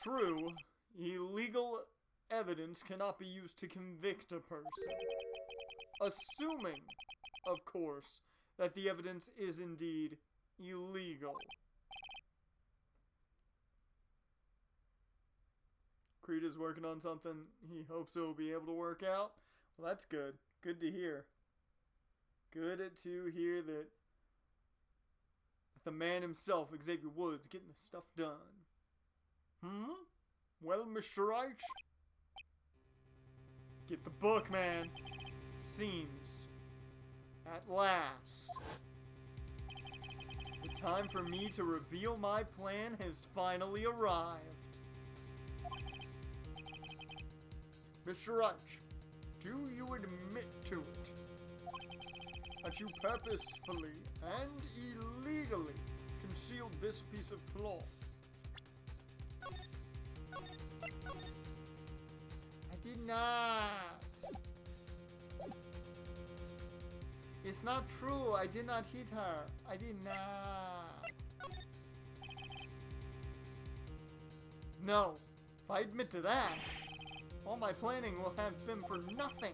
True, illegal evidence cannot be used to convict a person. Assuming, of course, that the evidence is indeed illegal. Creed is working on something he hopes it will be able to work out. Well, that's good. Good to hear. Good to hear that the man himself, Xavier Woods, getting the stuff done. Well, Mr. Wright? Get the book, man. Seems, at last, the time for me to reveal my plan has finally arrived. Mr. Wright, do you admit to it? That you purposefully and illegally concealed this piece of cloth? I did not. It's not true. I did not hit her. I did not. No. If I admit to that, all my planning will have been for nothing.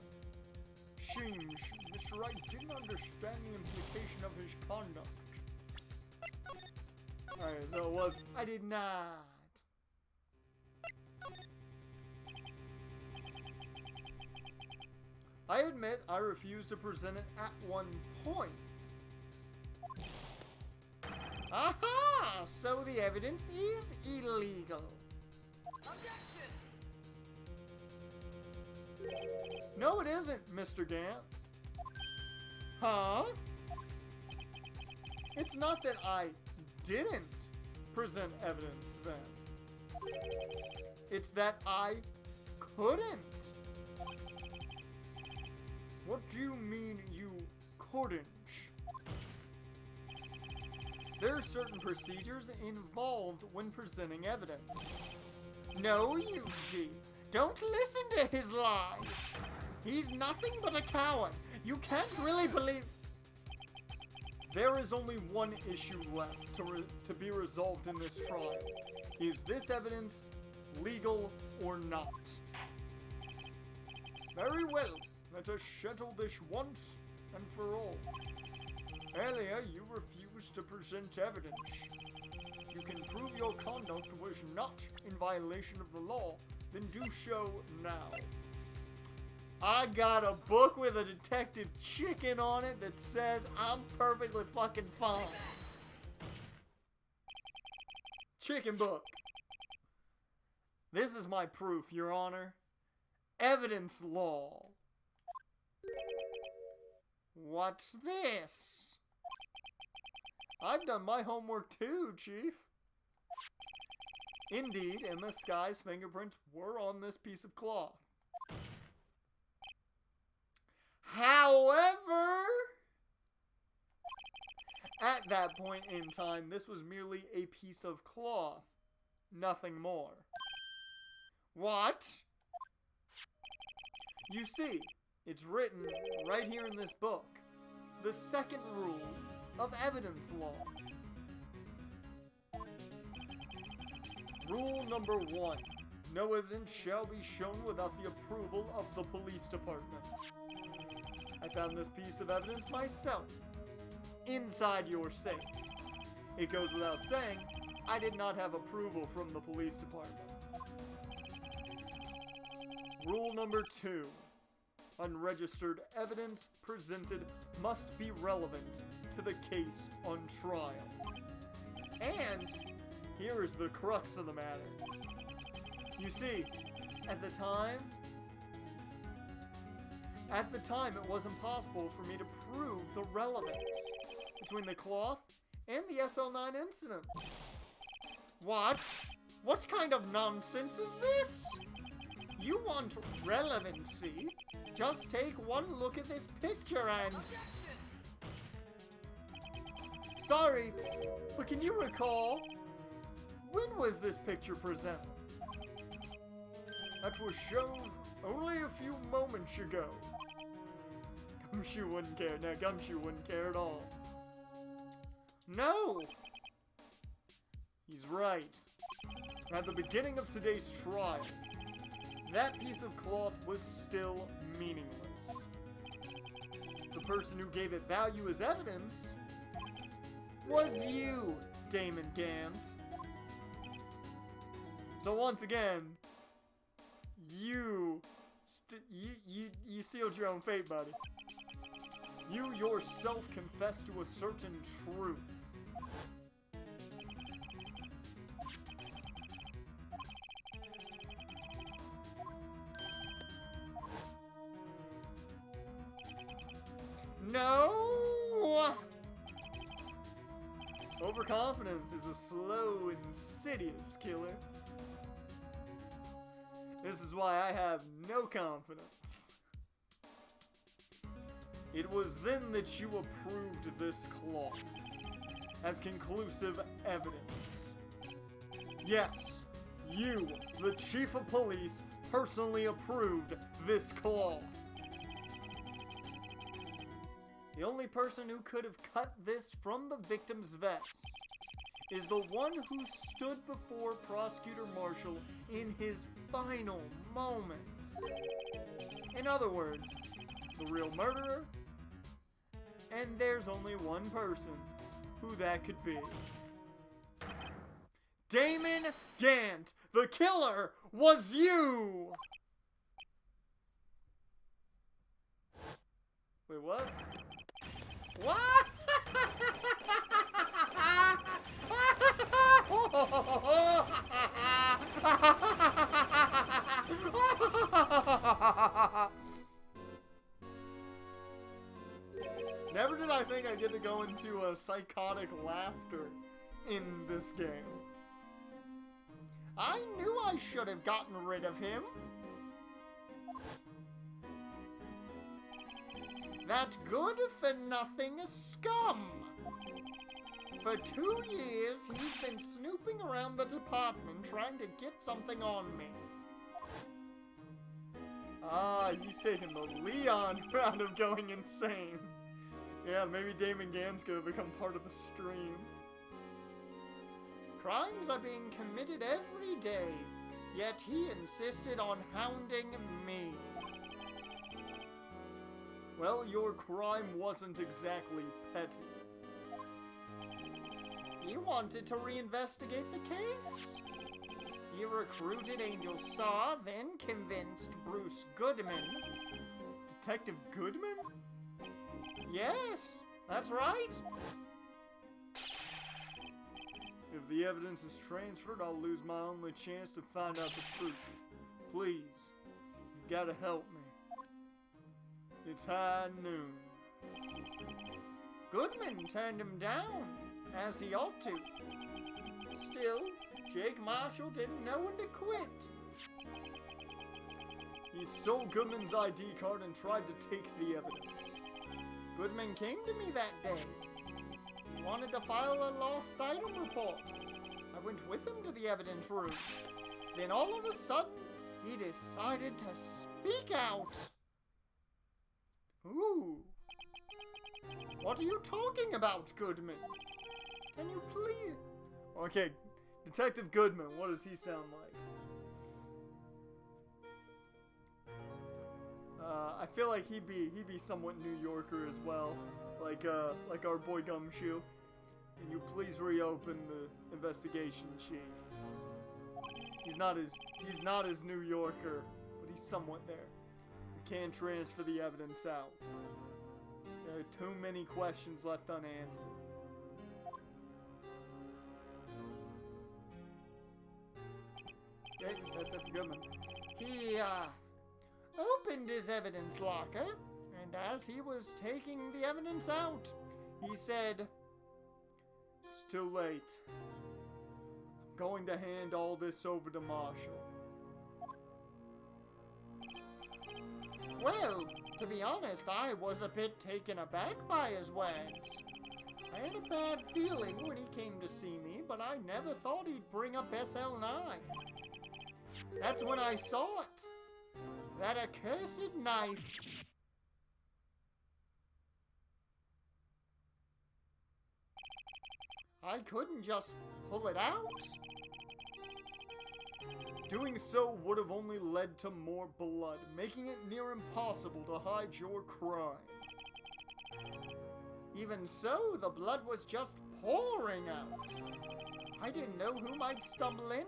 Seems Mr. Wright didn't understand the implication of his conduct. Alright, so it was. I did not. I admit I refused to present it at one point. Aha! So the evidence is illegal. Objection! No, it isn't, Mr. Gant. Huh? It's not that I didn't present evidence then. It's that I couldn't. What do you mean you couldn't? There are certain procedures involved when presenting evidence. No, Eugene. Don't listen to his lies. He's nothing but a coward. You can't really believe... There is only one issue left to be resolved in this trial. Is this evidence legal or not? Very well. Let us settle this once and for all. Earlier, you refused to present evidence. You can prove your conduct was not in violation of the law, then do so now. I got a book with a detective chicken on it that says I'm perfectly fucking fine. Chicken book. This is my proof, Your Honor. Evidence law. What's this? I've done my homework too, Chief. Indeed, Emma Sky's fingerprints were on this piece of cloth. However, at that point in time, this was merely a piece of cloth, nothing more. What? You see, it's written right here in this book. The second rule of evidence law. Rule number 1. No evidence shall be shown without the approval of the police department. I found this piece of evidence myself, inside your safe. It goes without saying, I did not have approval from the police department. Rule number 2. Unregistered evidence presented must be relevant to the case on trial. And here is the crux of the matter. You see, at the time it was impossible for me to prove the relevance between the cloth and the SL9 incident. What? What kind of nonsense is this? You want relevancy? Just take one look at this picture and... Sorry, but can you recall? When was this picture presented? That was shown only a few moments ago. Gumshoe wouldn't care. No, Gumshoe wouldn't care at all. No! He's right. At the beginning of today's trial, that piece of cloth was still meaningless. The person who gave it value as evidence was you, Damon Gans. So once again, you sealed your own fate, buddy. You yourself confessed to a certain truth. No! Overconfidence is a slow, insidious killer. This is why I have no confidence. It was then that you approved this cloth as conclusive evidence. Yes, you, the chief of police, personally approved this cloth. The only person who could have cut this from the victim's vest is the one who stood before Prosecutor Marshall in his final moments. In other words, the real murderer, and there's only one person who that could be. Damon Gant, the killer, was you! Wait, what? What? Never did I think I'd get to go into a psychotic laughter in this game. I knew I should have gotten rid of him. That good-for-nothing scum. For 2 years, he's been snooping around the department trying to get something on me. Ah, he's taking the Leon route of going insane. Yeah, maybe Damon Gans could have become part of the stream. Crimes are being committed every day, yet he insisted on hounding me. Well, your crime wasn't exactly petty. You wanted to reinvestigate the case? You recruited Angel Star, then convinced Bruce Goodman. Detective Goodman? Yes, that's right. If the evidence is transferred, I'll lose my only chance to find out the truth. Please, you gotta help me. It's high noon. Goodman turned him down, as he ought to. Still, Jake Marshall didn't know when to quit. He stole Goodman's ID card and tried to take the evidence. Goodman came to me that day. He wanted to file a lost item report. I went with him to the evidence room. Then all of a sudden, he decided to speak out. Ooh. What are you talking about, Goodman? Can you please... Okay, Detective Goodman, what does he sound like? I feel like he'd be somewhat New Yorker as well, like our boy Gumshoe. Can you please reopen the investigation, Chief? He's not as New Yorker, but he's somewhat there. We can't transfer the evidence out. There are too many questions left unanswered. Okay, that's it for Goodman. He, opened his evidence locker, and as he was taking the evidence out, he said, It's too late. I'm going to hand all this over to Marshall. well, to be honest, I was a bit taken aback by his words. I had a bad feeling when he came to see me, but I never thought he'd bring up SL9. That's when I saw it. That accursed knife. I couldn't just pull it out. Doing so would have only led to more blood, making it near impossible to hide your crime. Even so, the blood was just pouring out. I didn't know who might stumble in,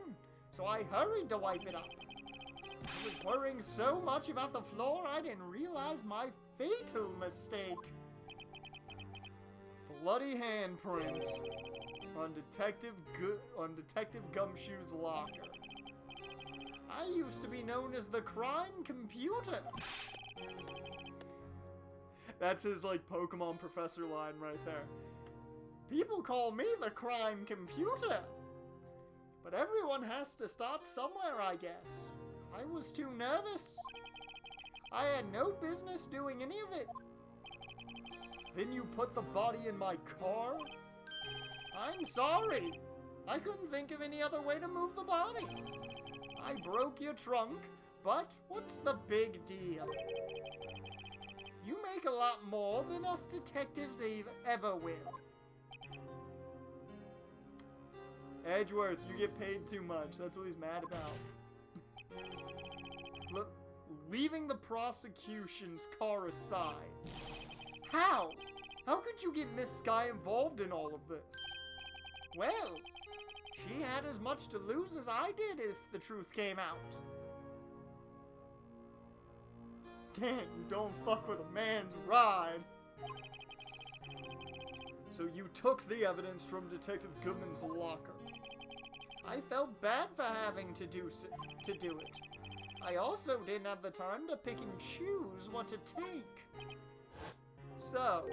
so I hurried to wipe it up. I was worrying so much about the floor, I didn't realize my fatal mistake. Bloody handprints on Detective Gumshoe's locker. I used to be known as the crime computer. That's his, like, Pokemon professor line right there. People call me the crime computer. But everyone has to start somewhere, I guess. I was too nervous. I had no business doing any of it. Then you put the body in my car? I'm sorry. I couldn't think of any other way to move the body. I broke your trunk, but what's the big deal? You make a lot more than us detectives ever will. Edgeworth, you get paid too much. That's what he's mad about. Look, leaving the prosecution's car aside. How? How could you get Miss Sky involved in all of this? Well, she had as much to lose as I did if the truth came out. Damn, you don't fuck with a man's ride. So you took the evidence from Detective Goodman's locker. I felt bad for having to do it. I also didn't have the time to pick and choose what to take. So,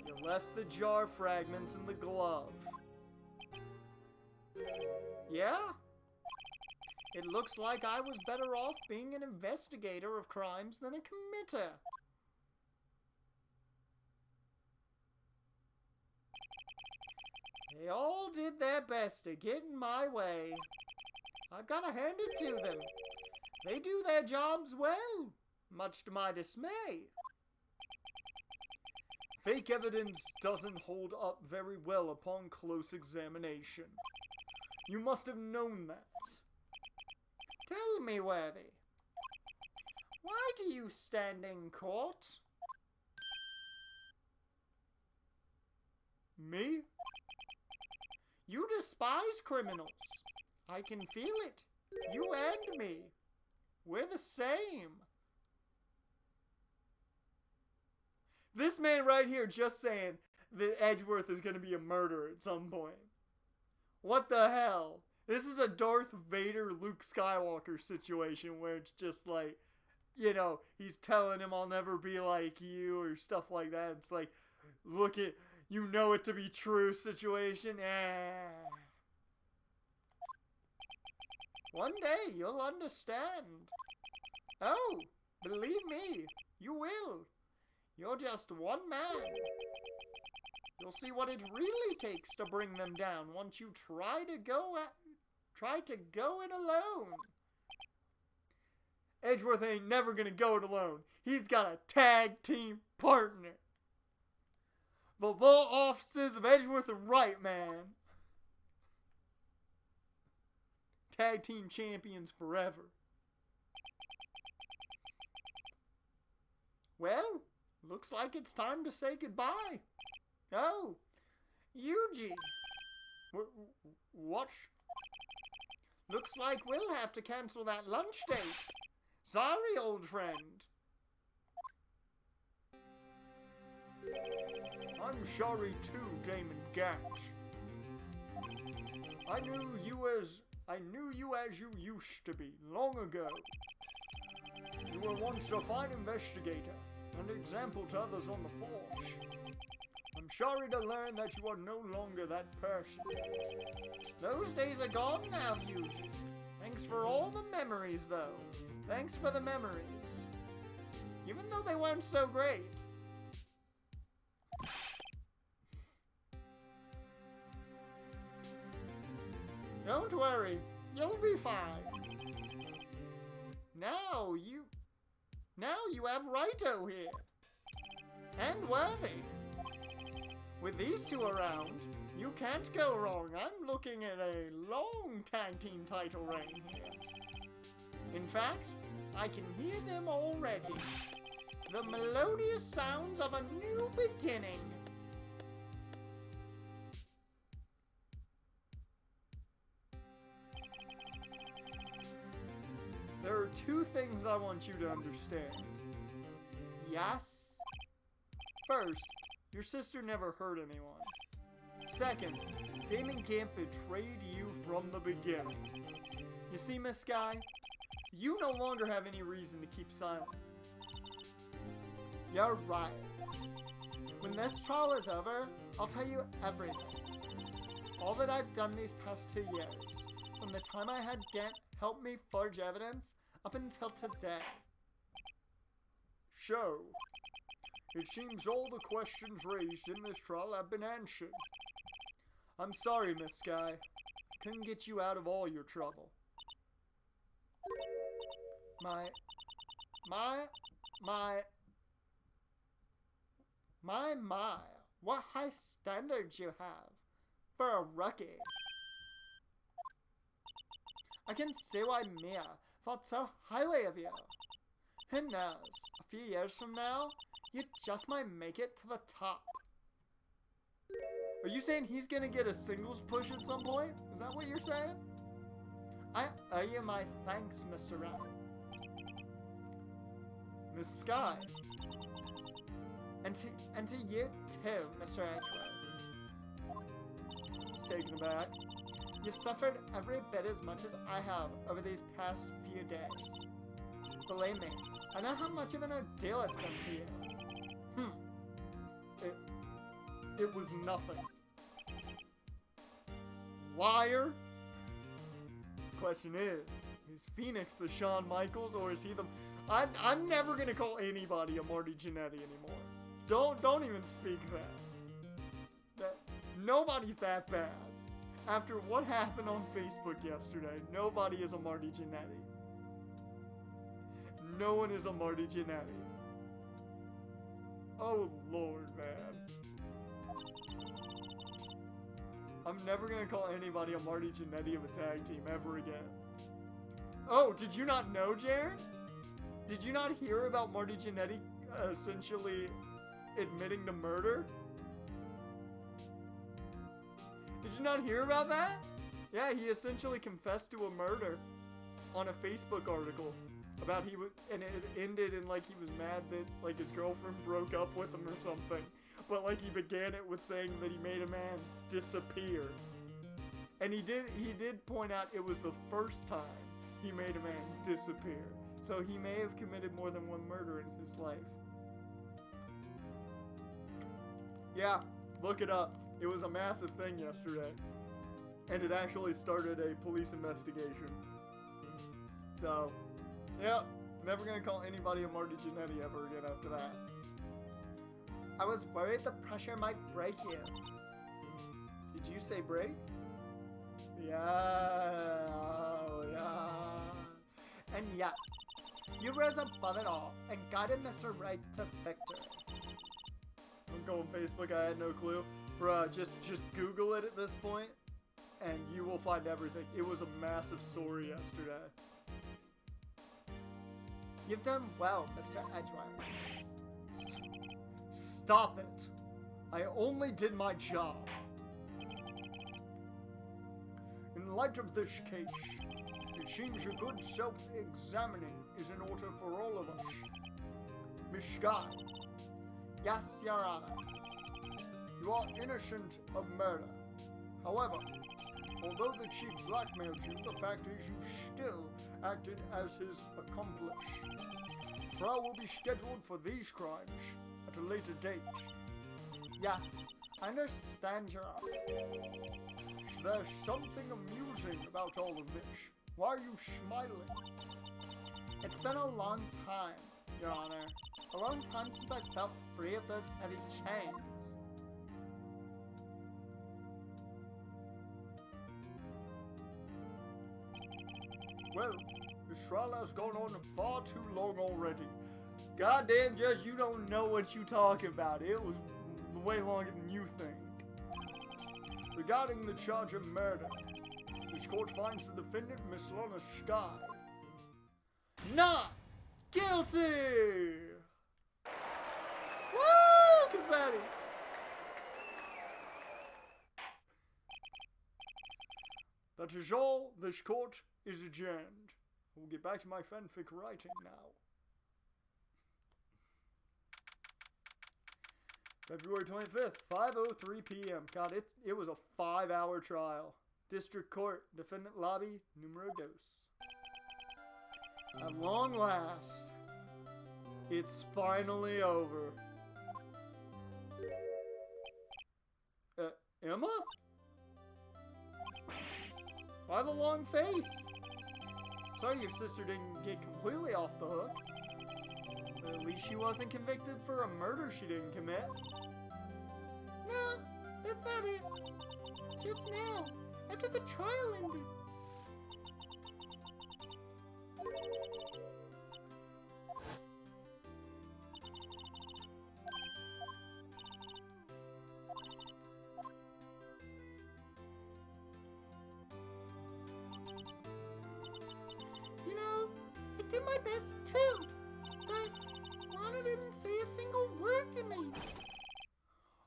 you left the jar fragments in the glove. Yeah? It looks like I was better off being an investigator of crimes than a committer. They all did their best to get in my way. I've got to hand it to them. They do their jobs well, much to my dismay. Fake evidence doesn't hold up very well upon close examination. You must have known that. Tell me, Worthy, why do you stand in court? Me? You despise criminals. I can feel it. You and me. We're the same. This man right here just saying that Edgeworth is going to be a murderer at some point. What the hell? This is a Darth Vader, Luke Skywalker situation where it's just like, you know, he's telling him I'll never be like you or stuff like that. It's like, look at, you know it to be true situation. One day you'll understand. Oh, believe me, you will. You're just one man. You'll see what it really takes to bring them down once you try to go it alone. Edgeworth ain't never gonna go it alone. He's got a tag team partner. The law offices of Edgeworth and Wright, man. tag team champions forever. Well, looks like it's time to say goodbye. Oh, Yuji. What? Looks like we'll have to cancel that lunch date. Sorry, old friend. I'm sorry too, Damon Gatch. I knew you as you used to be, long ago. You were once a fine investigator, an example to others on the force. I'm sorry to learn that you are no longer that person. Those days are gone now, Yuji. Thanks for all the memories, though. Thanks for the memories. Even though they weren't so great. Don't worry, you'll be fine. Now you have Raito here. And Worthy. With these two around, you can't go wrong. I'm looking at a long tag team title reign here. In fact, I can hear them already. The melodious sounds of a new beginning. There are two things I want you to understand. Yes? First, your sister never hurt anyone. Second, Damon Camp betrayed you from the beginning. You see, Miss Sky, you no longer have any reason to keep silent. You're right. When this trial is over, I'll tell you everything. All that I've done these past 2 years, from the time I had Gant help me forge evidence up until today. So, it seems all the questions raised in this trial have been answered. I'm sorry, Miss Sky. Couldn't get you out of all your trouble. My, what high standards you have for a rookie. I can see why Mia thought so highly of you. Who knows, a few years from now, you just might make it to the top. Are you saying he's gonna get a singles push at some point? Is that what you're saying? I owe you my thanks, Mr. Wright. Miss Sky. And to you too, Mr. Edgeworth. He's taken aback. You've suffered every bit as much as I have over these past few days. Believe me, I know how much of an ordeal it's been for you. It was nothing. Liar? Question is Phoenix the Shawn Michaels, or is he the... I'm never gonna call anybody a Marty Jannetty anymore. Don't even speak that. Nobody's that bad. After what happened on Facebook yesterday, nobody is a Marty Jannetty. No one is a Marty Jannetty. Oh Lord, man. I'm never gonna call anybody a Marty Jannetty of a tag team ever again. Oh, did you not know, Jaren? Did you not hear about Marty Jannetty essentially admitting to murder? Did you not hear about that? Yeah, he essentially confessed to a murder on a Facebook article about and it ended in like he was mad that like his girlfriend broke up with him or something. But like he began it with saying that he made a man disappear. And he did point out it was the first time he made a man disappear. So he may have committed more than one murder in his life. Yeah, look it up. It was a massive thing yesterday. And it actually started a police investigation. So, yeah, never gonna call anybody a Marty Jannetty ever again after that. I was worried the pressure might break you. Did you say break? Yeah, oh, yeah. And yet, you rose above it all and guided Mr. Wright to victory. I'm going Facebook, I had no clue. Bruh, just Google it at this point. and you will find everything. It was a massive story yesterday. You've done well, Mr. Edgeware. Stop it. I only did my job. In light of this case, it seems a good self-examining is in order for all of us. Miss Sky, Yes, Your Honor. you are innocent of murder. However, although the chief blackmailed you, the fact is you still acted as his accomplice. Trial will be scheduled for these crimes at a later date. Yes, I understand, Your Honor. There's something amusing about all of this. Why are you smiling? It's been a long time, Your Honor. A long time since I felt free of those heavy chains. Well, this trial has gone on far too long already. Goddamn, Judge, you don't know what you talking about. It was way longer than you think. Regarding the charge of murder, this court finds the defendant, Miss Lorna Sky, not guilty! Woo! Confetti! That is all. This court is adjourned. We'll get back to my fanfic writing now. February 25th, 5:03 p.m. God, it was a 5-hour trial. District Court, Defendant Lobby, numero dos. At long last, it's finally over. Emma? Why the long face? Sorry your sister didn't get completely off the hook. But at least she wasn't convicted for a murder she didn't commit. No, that's not it. Just now, after the trial ended. You know, I did my best too, but Lana didn't say a single word to me.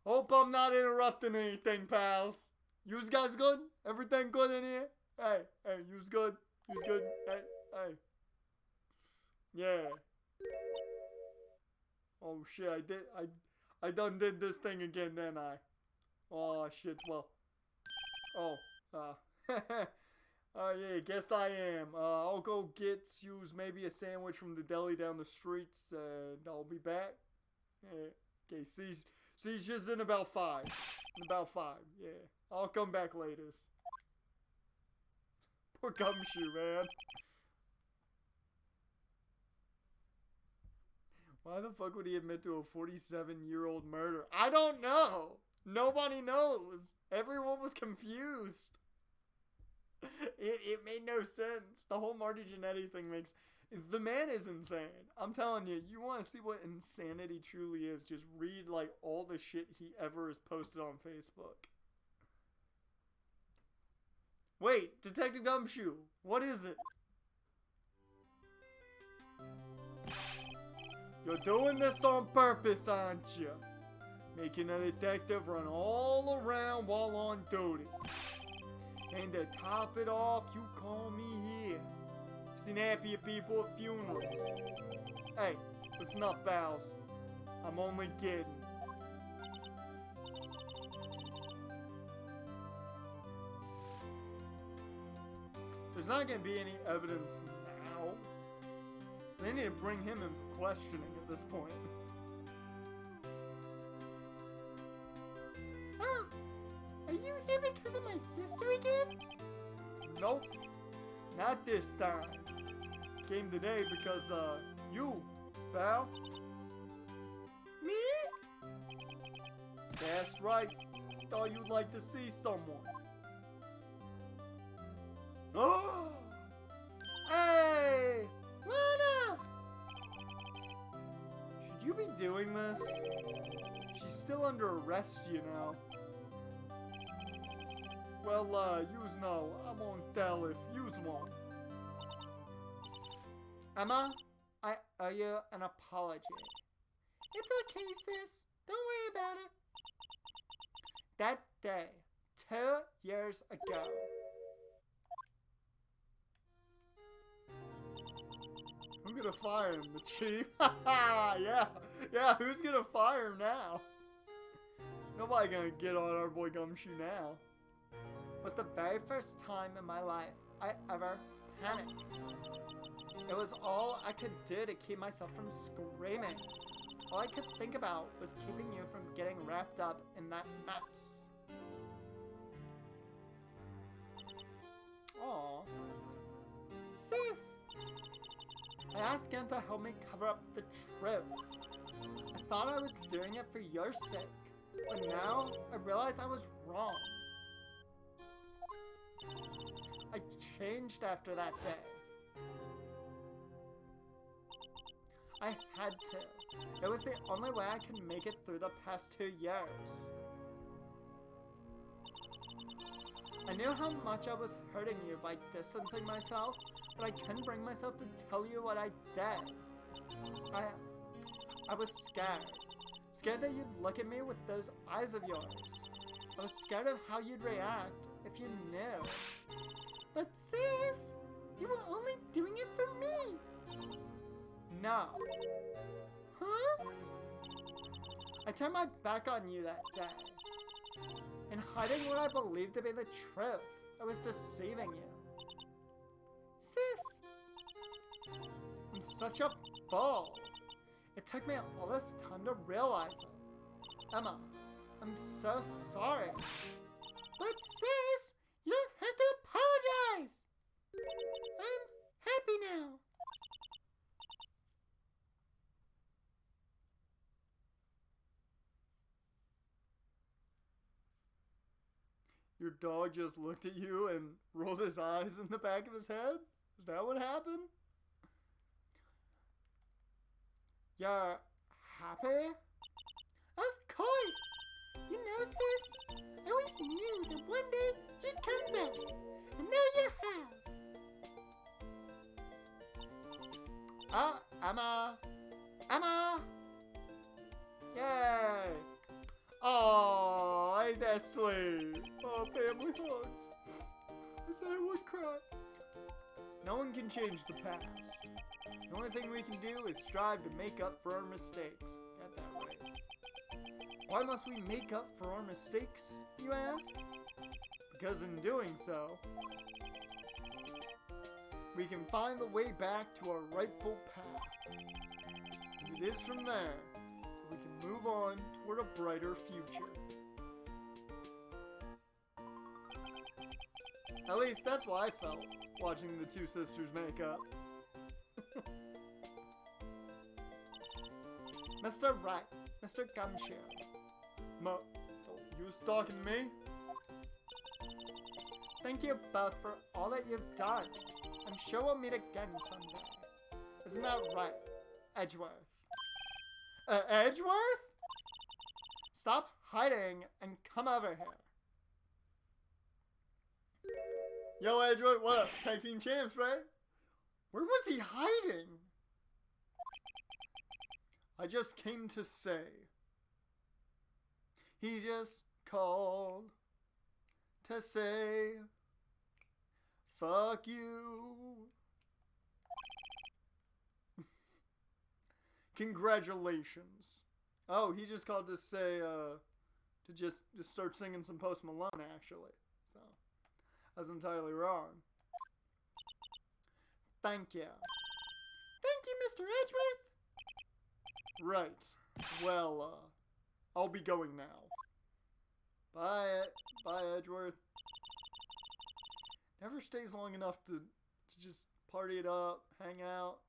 Hope I'm not interrupting anything, pals. Yous guys good? Everything good in here? Hey, yous good? Yous good? Hey. Yeah. Oh shit, I done did this thing again, didn't I? Oh shit, well. Oh, yeah, guess I am. I'll go get yous maybe a sandwich from the deli down the streets, and I'll be back. Yeah. Okay, see just in about 5. Yeah. I'll come back later. Poor Gumshoe, man. Why the fuck would he admit to a 47-year-old murder? I don't know. Nobody knows. Everyone was confused. It made no sense. The whole Marty Jannetty thing makes... The man is insane. I'm telling you, you want to see what insanity truly is, just read, like, all the shit he ever has posted on Facebook. Wait, Detective Gumshoe, what is it? You're doing this on purpose, aren't you? Making a detective run all around while on duty. And to top it off, you call me here. Seen happier people at funerals. Hey, listen up, pals. I'm only kidding. There's not going to be any evidence now. They need to bring him in for questioning at this point. Oh, are you here because of my sister again? Nope, not this time. Came today because, you, pal. Me? That's right. Thought you'd like to see someone. Oh! Hey! Lana! Should you be doing this? She's still under arrest, you know. Well, yous know, I won't tell if yous won't. Emma, I owe you an apology. It's okay, sis. Don't worry about it. That day, 2 years ago. I'm gonna fire him, the chief. yeah, who's gonna fire him now? Nobody gonna get on our boy Gumshoe now. Was the very first time in my life I ever panicked. It was all I could do to keep myself from screaming. All I could think about was keeping you from getting wrapped up in that mess. Aww. Sis! I asked him to help me cover up the truth. I thought I was doing it for your sake, but now I realize I was wrong. I changed after that day. I had to. It was the only way I could make it through the past 2 years. I knew how much I was hurting you by distancing myself, but I couldn't bring myself to tell you what I did. I was scared. Scared that you'd look at me with those eyes of yours. I was scared of how you'd react if you knew. But sis, you were only doing it for me. No. Huh? I turned my back on you that day. In hiding what I believed to be the truth, I was deceiving you. Sis, I'm such a fool. It took me all this time to realize it. Emma, I'm so sorry. But sis, you don't have to apologize. I'm happy now. Your dog just looked at you and rolled his eyes in the back of his head? Is that what happened? You're happy? Of course! You know, sis, I always knew that one day you'd come back. And now you have. Emma! Emma! Yay! Oh, ain't that sweet? Oh, family hugs. I said I would cry. No one can change the past. The only thing we can do is strive to make up for our mistakes. Got that right. Why must we make up for our mistakes, you ask? Because in doing so, we can find the way back to our rightful path. And it is from there that we can move on toward a brighter future. At least that's what I felt watching the two sisters make up. Mr. Wright, Mr. Gumshoe. You talking to me? Thank you both for all that you've done. I'm sure we'll meet again someday. Isn't that right, Edgeworth? Edgeworth? Stop hiding and come over here. Yo, Edgeworth, what up? Tag team champs, right? Where was he hiding? I just came to say. He just called to say, fuck you. Congratulations. Oh, he just called to say, to just start singing some Post Malone, actually. So, I was entirely wrong. Thank you. Thank you, Mr. Edgeworth. Right. Well, I'll be going now. Bye, Edgeworth. Never stays long enough to just party it up, hang out.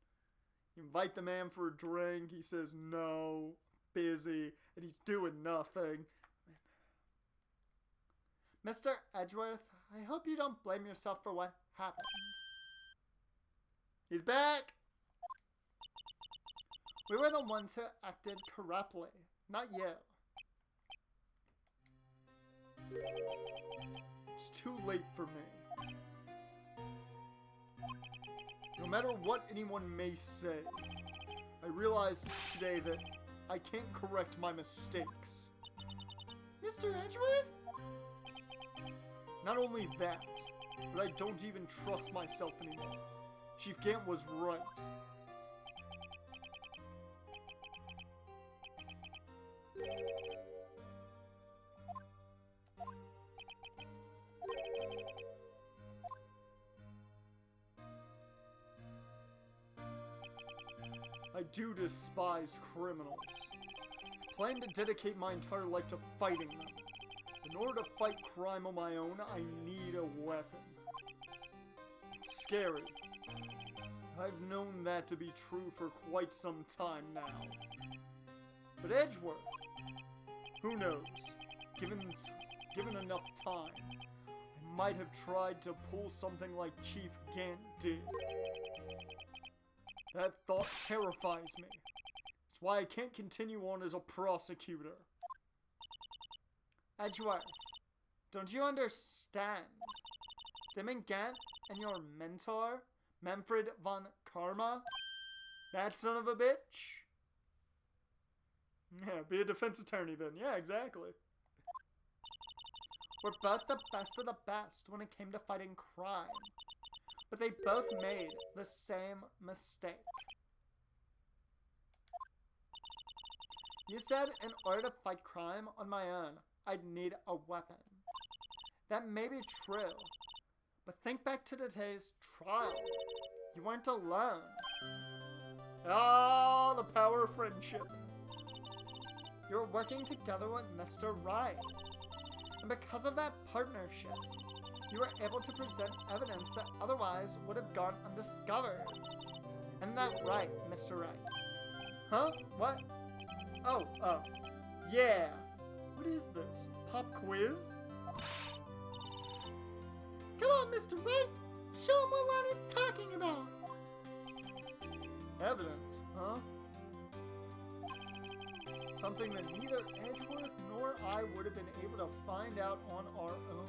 You invite the man for a drink, he says no, busy, and he's doing nothing. Mr. Edgeworth, I hope you don't blame yourself for what happened. He's back! We were the ones who acted corruptly, not you. It's too late for me. No matter what anyone may say, I realized today that I can't correct my mistakes. Mr. Edgeworth? Not only that, but I don't even trust myself anymore. Chief Gant was right. I do despise criminals. I plan to dedicate my entire life to fighting them. In order to fight crime on my own, I need a weapon. Scary. I've known that to be true for quite some time now. But Edgeworth, who knows? Given enough time, I might have tried to pull something like Chief Gant did. That thought terrifies me. It's why I can't continue on as a prosecutor. Edgeworth, don't you understand? Damon Gant and your mentor, Manfred von Karma? That son of a bitch? Yeah, be a defense attorney then. Yeah, exactly. We're both the best of the best when it came to fighting crime. But they both made the same mistake. You said in order to fight crime on my own, I'd need a weapon. That may be true, but think back to today's trial. You weren't alone. Ah, the power of friendship. You were working together with Mr. Wright. And because of that partnership, you were able to present evidence that otherwise would have gone undiscovered. Isn't that right, Mr. Wright? Huh? What? Oh, yeah. What is this? Pop quiz? Come on, Mr. Wright. Show him what Lana's talking about. Evidence, huh? Something that neither Edgeworth nor I would have been able to find out on our own.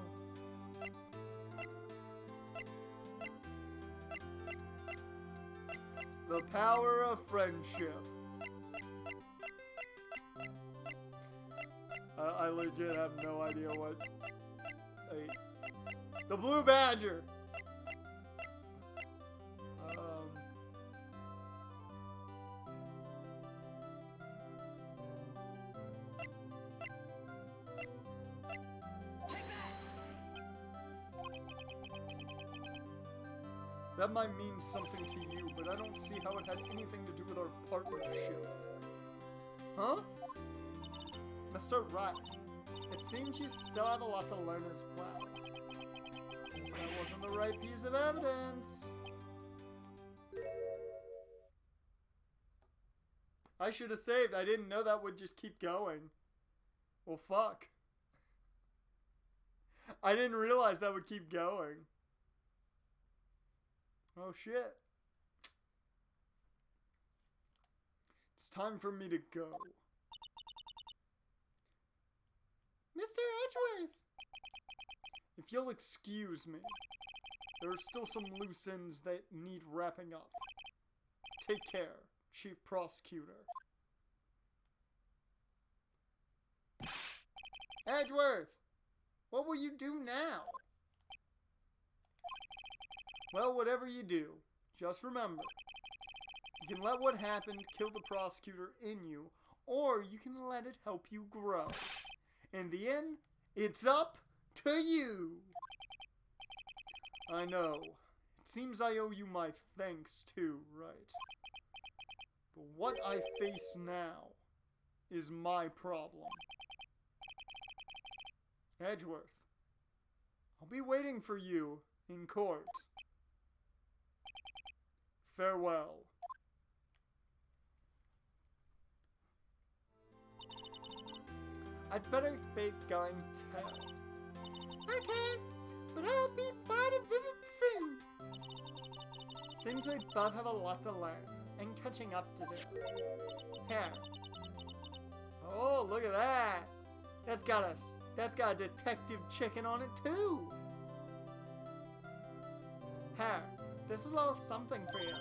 The power of friendship. I legit have no idea what... The Blue Badger! That might mean something to you, but I don't see how it had anything to do with our partnership. Huh? Mr. Wright, it seems you still have a lot to learn as well. Because that wasn't the right piece of evidence. I should have saved. I didn't know that would just keep going. Well, fuck. I didn't realize that would keep going. Oh, shit. It's time for me to go. Mr. Edgeworth! If you'll excuse me, there are still some loose ends that need wrapping up. Take care, Chief Prosecutor. Edgeworth! What will you do now? Well, whatever you do, just remember, you can let what happened kill the prosecutor in you, or you can let it help you grow. In the end, it's up to you. I know. It seems I owe you my thanks too, right? But what I face now is my problem. Edgeworth, I'll be waiting for you in court. Farewell. I'd better be going to. Okay, but I'll be by to visit soon. Seems we both have a lot to learn and catching up to do. Here. Oh, look at that. That's got a detective chicken on it too. Here, this is a little something for you.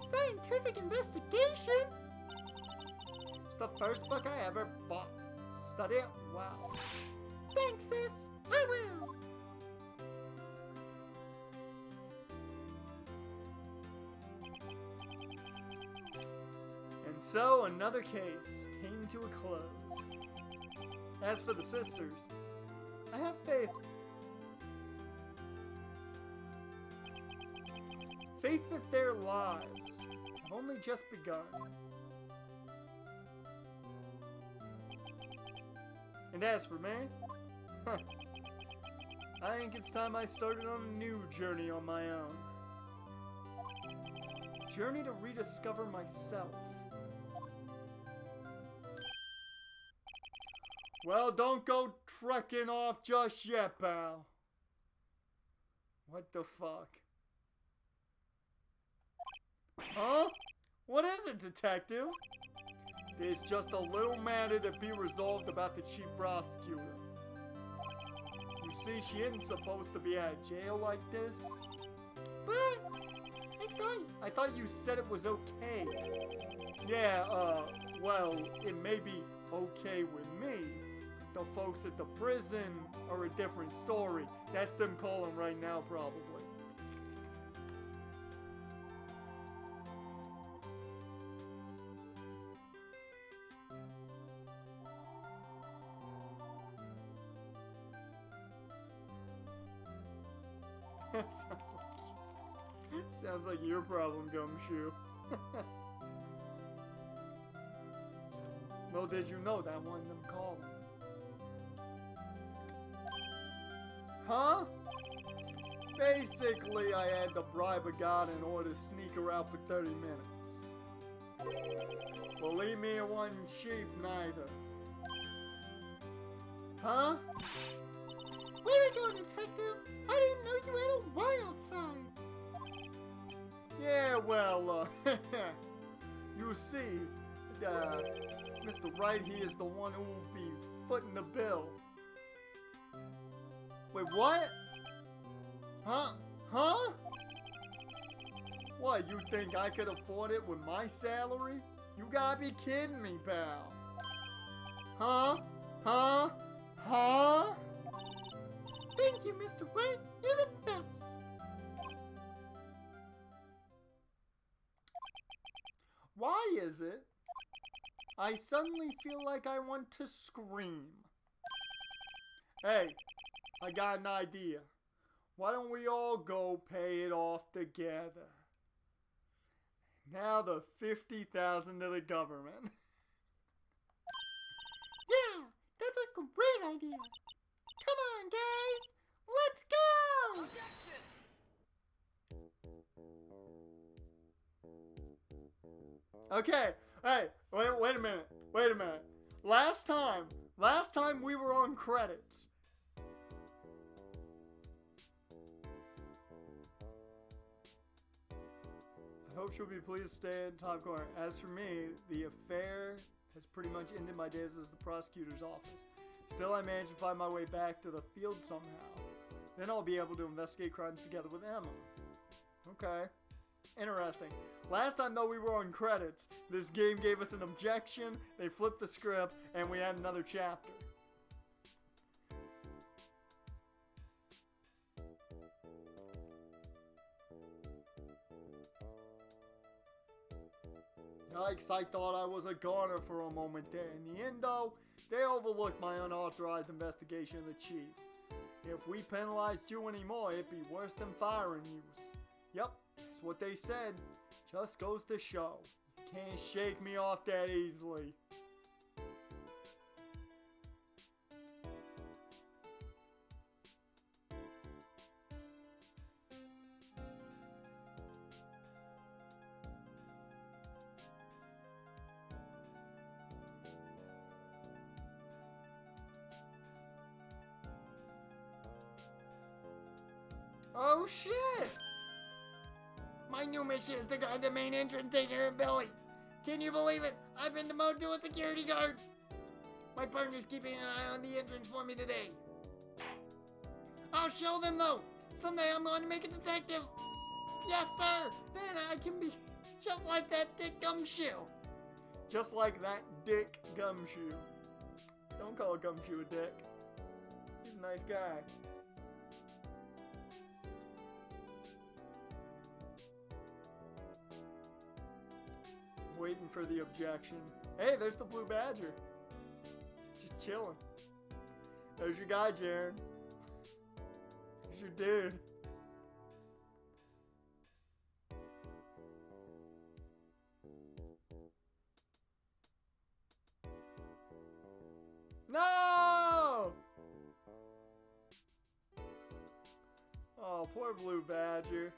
Scientific investigation? It's the first book I ever bought. Study it well. Thanks, sis. I will. And so another case came to a close. As for the sisters, I have faith. Faith that their lives have only just begun. And as for me, I think it's time I started on a new journey on my own. Journey to rediscover myself. Well, don't go trekking off just yet, pal. What the fuck? Huh? What is it, detective? There's just a little matter to be resolved about the chief prosecutor. You see, she isn't supposed to be out of jail like this. But I thought you said it was okay. Yeah, well, it may be okay with me. The folks at the prison are a different story. That's them calling right now, probably. Sounds like your problem, Gumshoe. Well, did you know that one of them called? Huh? Basically, I had to bribe a god in order to sneak her out for 30 minutes. Believe me, it wasn't cheap neither. Huh? Where are we going, detective? I didn't know you had a wild side. Yeah, well, you see, Mr. Wright, he is the one who will be footing the bill. Wait, what? Huh? Huh? What, you think I could afford it with my salary? You gotta be kidding me, pal. Huh? Huh? Huh? Thank you, Mr. Wright. You're the best. Why is it I suddenly feel like I want to scream? Hey, I got an idea. Why don't we all go pay it off together? Now the $50,000 to the government. Yeah, that's a great idea. Come on, guys. Let's go! Objection! Okay, hey, wait a minute. Last time we were on credits. I hope she'll be pleased to stay in top corner. As for me, the affair has pretty much ended my days as the prosecutor's office. Still, I managed to find my way back to the field somehow. Then I'll be able to investigate crimes together with Emma. Okay. Interesting. Last time, though, we were on credits. This game gave us an objection, they flipped the script, and we had another chapter. Yikes, I thought I was a goner for a moment there. In the end, though, they overlooked my unauthorized investigation of the chief. If we penalized you anymore, it'd be worse than firing you. Yep, that's what they said. Just goes to show. You can't shake me off that easily. Oh shit! My new mission is to guard the main entrance and take care of Billy. Can you believe it? I've been demoted to a security guard. My partner's keeping an eye on the entrance for me today. I'll show them though. Someday I'm going to make a detective. Yes, sir! Then I can be just like that Dick Gumshoe. Just like that Dick Gumshoe. Don't call Gumshoe a dick. He's a nice guy. Waiting for the objection. Hey, there's the Blue Badger. Just chilling. There's your guy, Jaren. There's your dude. No! Oh, poor Blue Badger.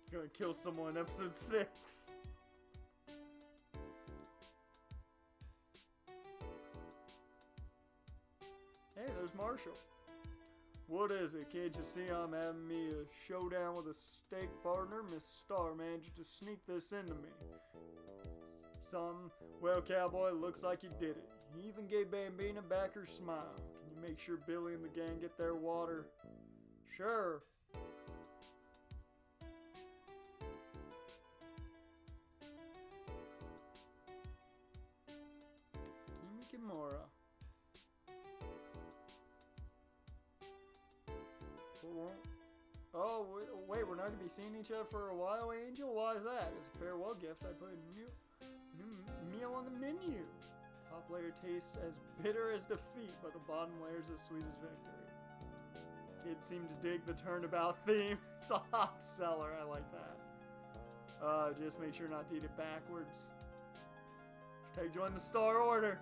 He's gonna kill someone in episode 6. Hey, there's Marshall. What is it, kid? You see I'm having me a showdown with a steak partner? Miss Star managed to sneak this into me. Something. Well, cowboy, looks like you did it. He even gave Bambina back her smile. Can you make sure Billy and the gang get their water? Sure. Kimi Kimura. Oh, wait, we're not going to be seeing each other for a while, Angel? Why is that? As a farewell gift, I put a new meal on the menu. Top layer tastes as bitter as defeat, but the bottom layer is as sweet as victory. Kids seem to dig the turnabout theme. It's a hot seller, I like that. Just make sure not to eat it backwards. Hashtag join the Star Order.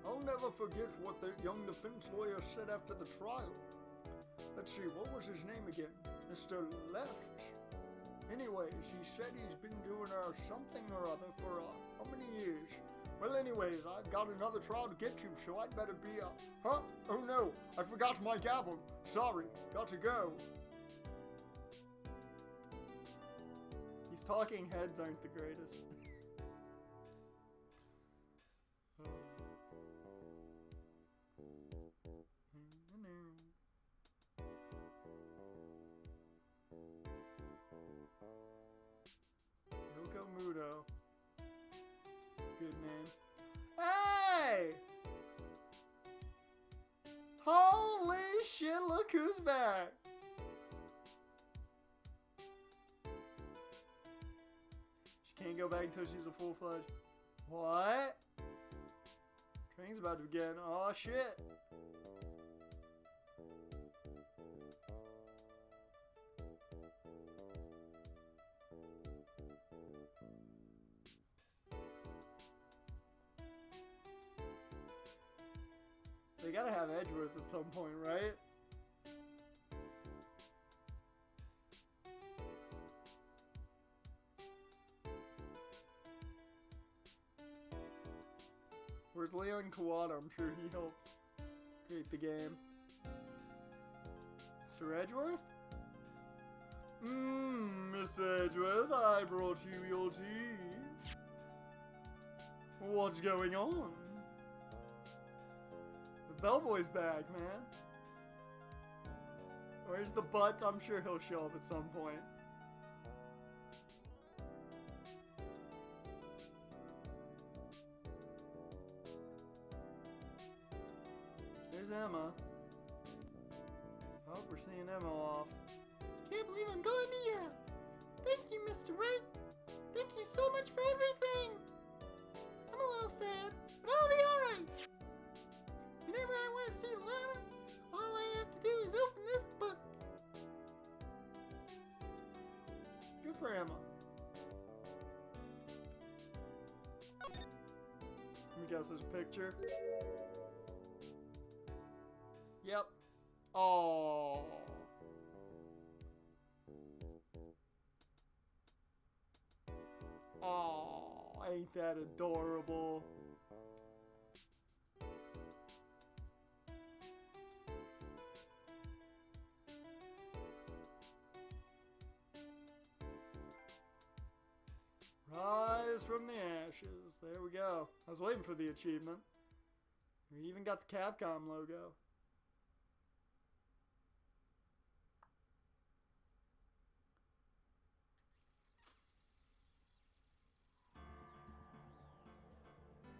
I'll never forget what the young defense lawyer said after the trial. Let's see, what was his name again? Mr. Left. Anyways, he said he's been doing something or other for how many years? Well, anyways, I've got another trial to get to, so I'd better be Huh? Oh no, I forgot my gavel. Sorry, got to go. These talking heads aren't the greatest. Mudo. Good name. Hey! Holy shit, look who's back! She can't go back until she's a full-fledged. What? Training's about to begin. Aw, shit. They gotta have Edgeworth at some point, right? Where's Leon Kawada? I'm sure he helped create the game. Mr. Edgeworth? Miss Edgeworth, I brought you your tea. What's going on? Bellboy's back, man. Where's the butts? I'm sure he'll show up at some point. There's Emma. Oh, we're seeing Emma off. Can't believe I'm going to Europe. Thank you, Mr. Wright. Thank you so much for everything. I'm a little sad, but I'll be alright. Whenever I want to see Lana, all I have to do is open this book. Good for Emma. Let me guess this picture. Yep. Oh. Oh, ain't that adorable? Rise from the ashes. There we go. I was waiting for the achievement. We even got the Capcom logo.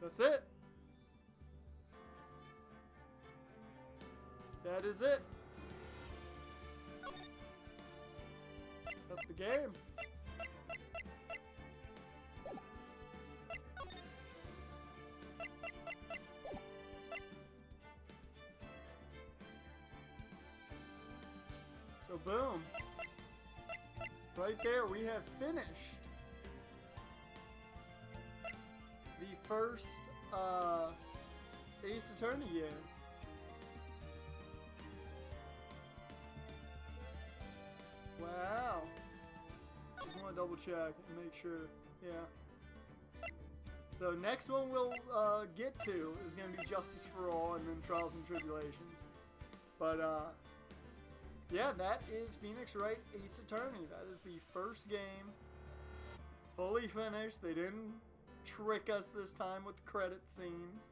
That's it. That is it. That's the game. So boom. Right there, we have finished the first Ace Attorney game. Wow. Just want to double check and make sure. Yeah. So next one we'll get to is going to be Justice for All and then Trials and Tribulations. But yeah, that is Phoenix Wright Ace Attorney. That is the first game. Fully finished. They didn't trick us this time with credit scenes.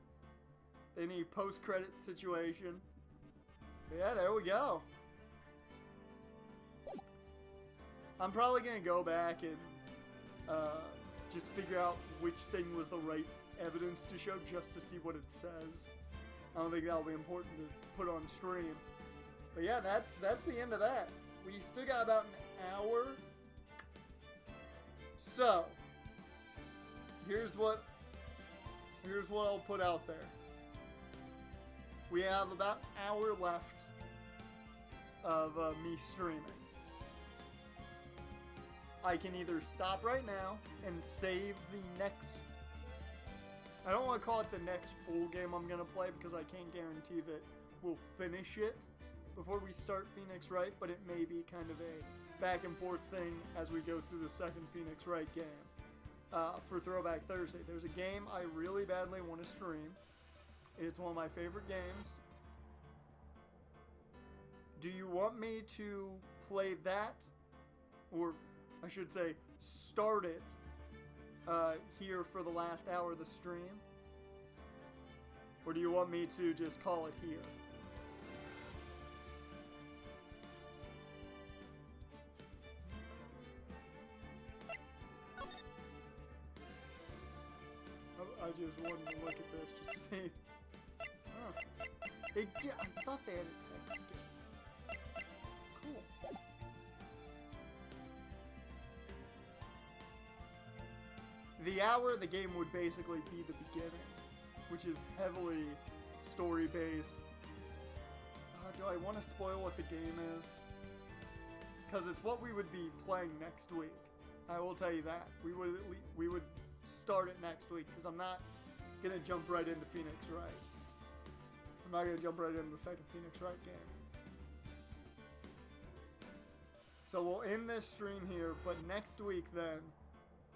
Any post-credit situation. But yeah, there we go. I'm probably going to go back and just figure out which thing was the right evidence to show just to see what it says. I don't think that'll be important to put on stream. But yeah, that's the end of that. We still got about an hour. So, here's what I'll put out there. We have about an hour left of me streaming. I can either stop right now and save the next... I don't want to call it the next full game I'm going to play because I can't guarantee that we'll finish it before we start Phoenix Wright, but it may be kind of a back and forth thing as we go through the second Phoenix Wright game. For Throwback Thursday, there's a game I really badly want to stream. It's one of my favorite games. Do you want me to play that? Or I should say, start it here for the last hour of the stream? Or do you want me to just call it here? I just wanted to look at this just to see. Huh. I thought they had a text game. Cool. The hour of the game would basically be the beginning, which is heavily story-based. Do I want to spoil what the game is? Because it's what we would be playing next week. I will tell you that. We would start it next week, because I'm not going to jump right into Phoenix Wright. I'm not going to jump right into the second Phoenix Wright game. So we'll end this stream here, but next week then,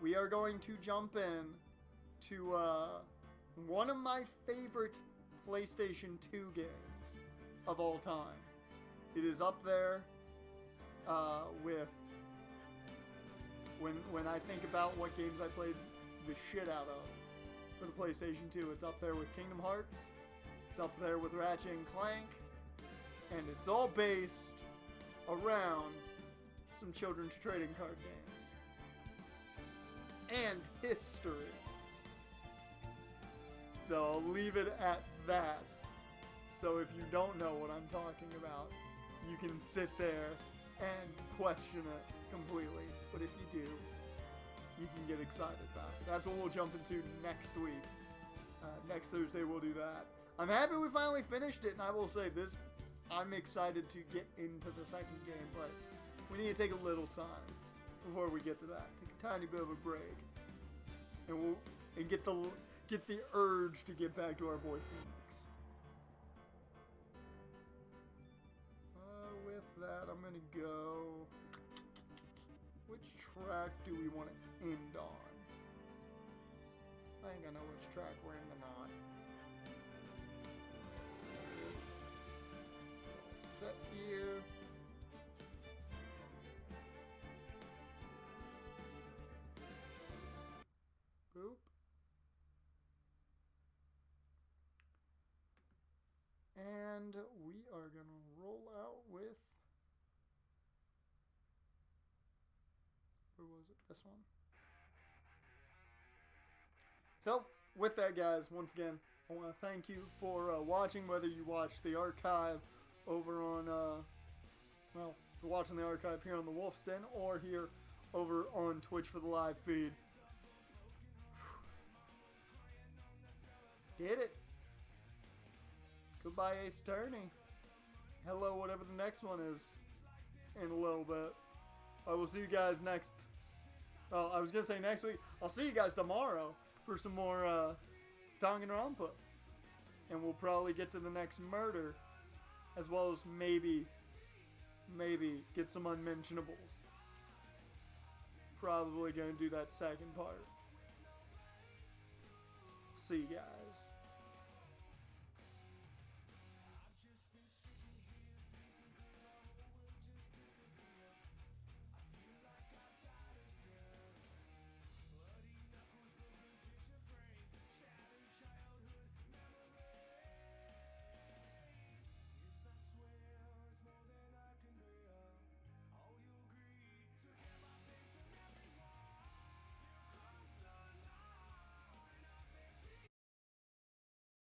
we are going to jump in to one of my favorite PlayStation 2 games of all time. It is up there with when I think about what games I played the shit out of for the PlayStation 2. It's up there with Kingdom Hearts. It's up there with Ratchet and Clank. And it's all based around some children's trading card games. And history. So I'll leave it at that. So if you don't know what I'm talking about, you can sit there and question it completely. But if you do, you can get excited about it. That's what we'll jump into next week. Next Thursday we'll do that. I'm happy we finally finished it, and I will say this, I'm excited to get into the second game, but we need to take a little time before we get to that. Take a tiny bit of a break. And get the urge to get back to our boy Phoenix. With that, I'm gonna go. Which track do we want to end on? I think I know which track we're ending on. Set here. And we are going to roll out with... Where was it? This one. So, with that, guys, once again, I want to thank you for watching, whether you watched the archive over on, well, you're watching the archive here on the Wolf's Den or here over on Twitch for the live feed. Did it. Goodbye, Ace Attorney. Hello, whatever the next one is in a little bit. I will see you guys next. Well, I was going to say next week. I'll see you guys tomorrow for some more Danganronpa. And we'll probably get to the next murder. As well as maybe get some unmentionables. Probably going to do that second part. See you guys.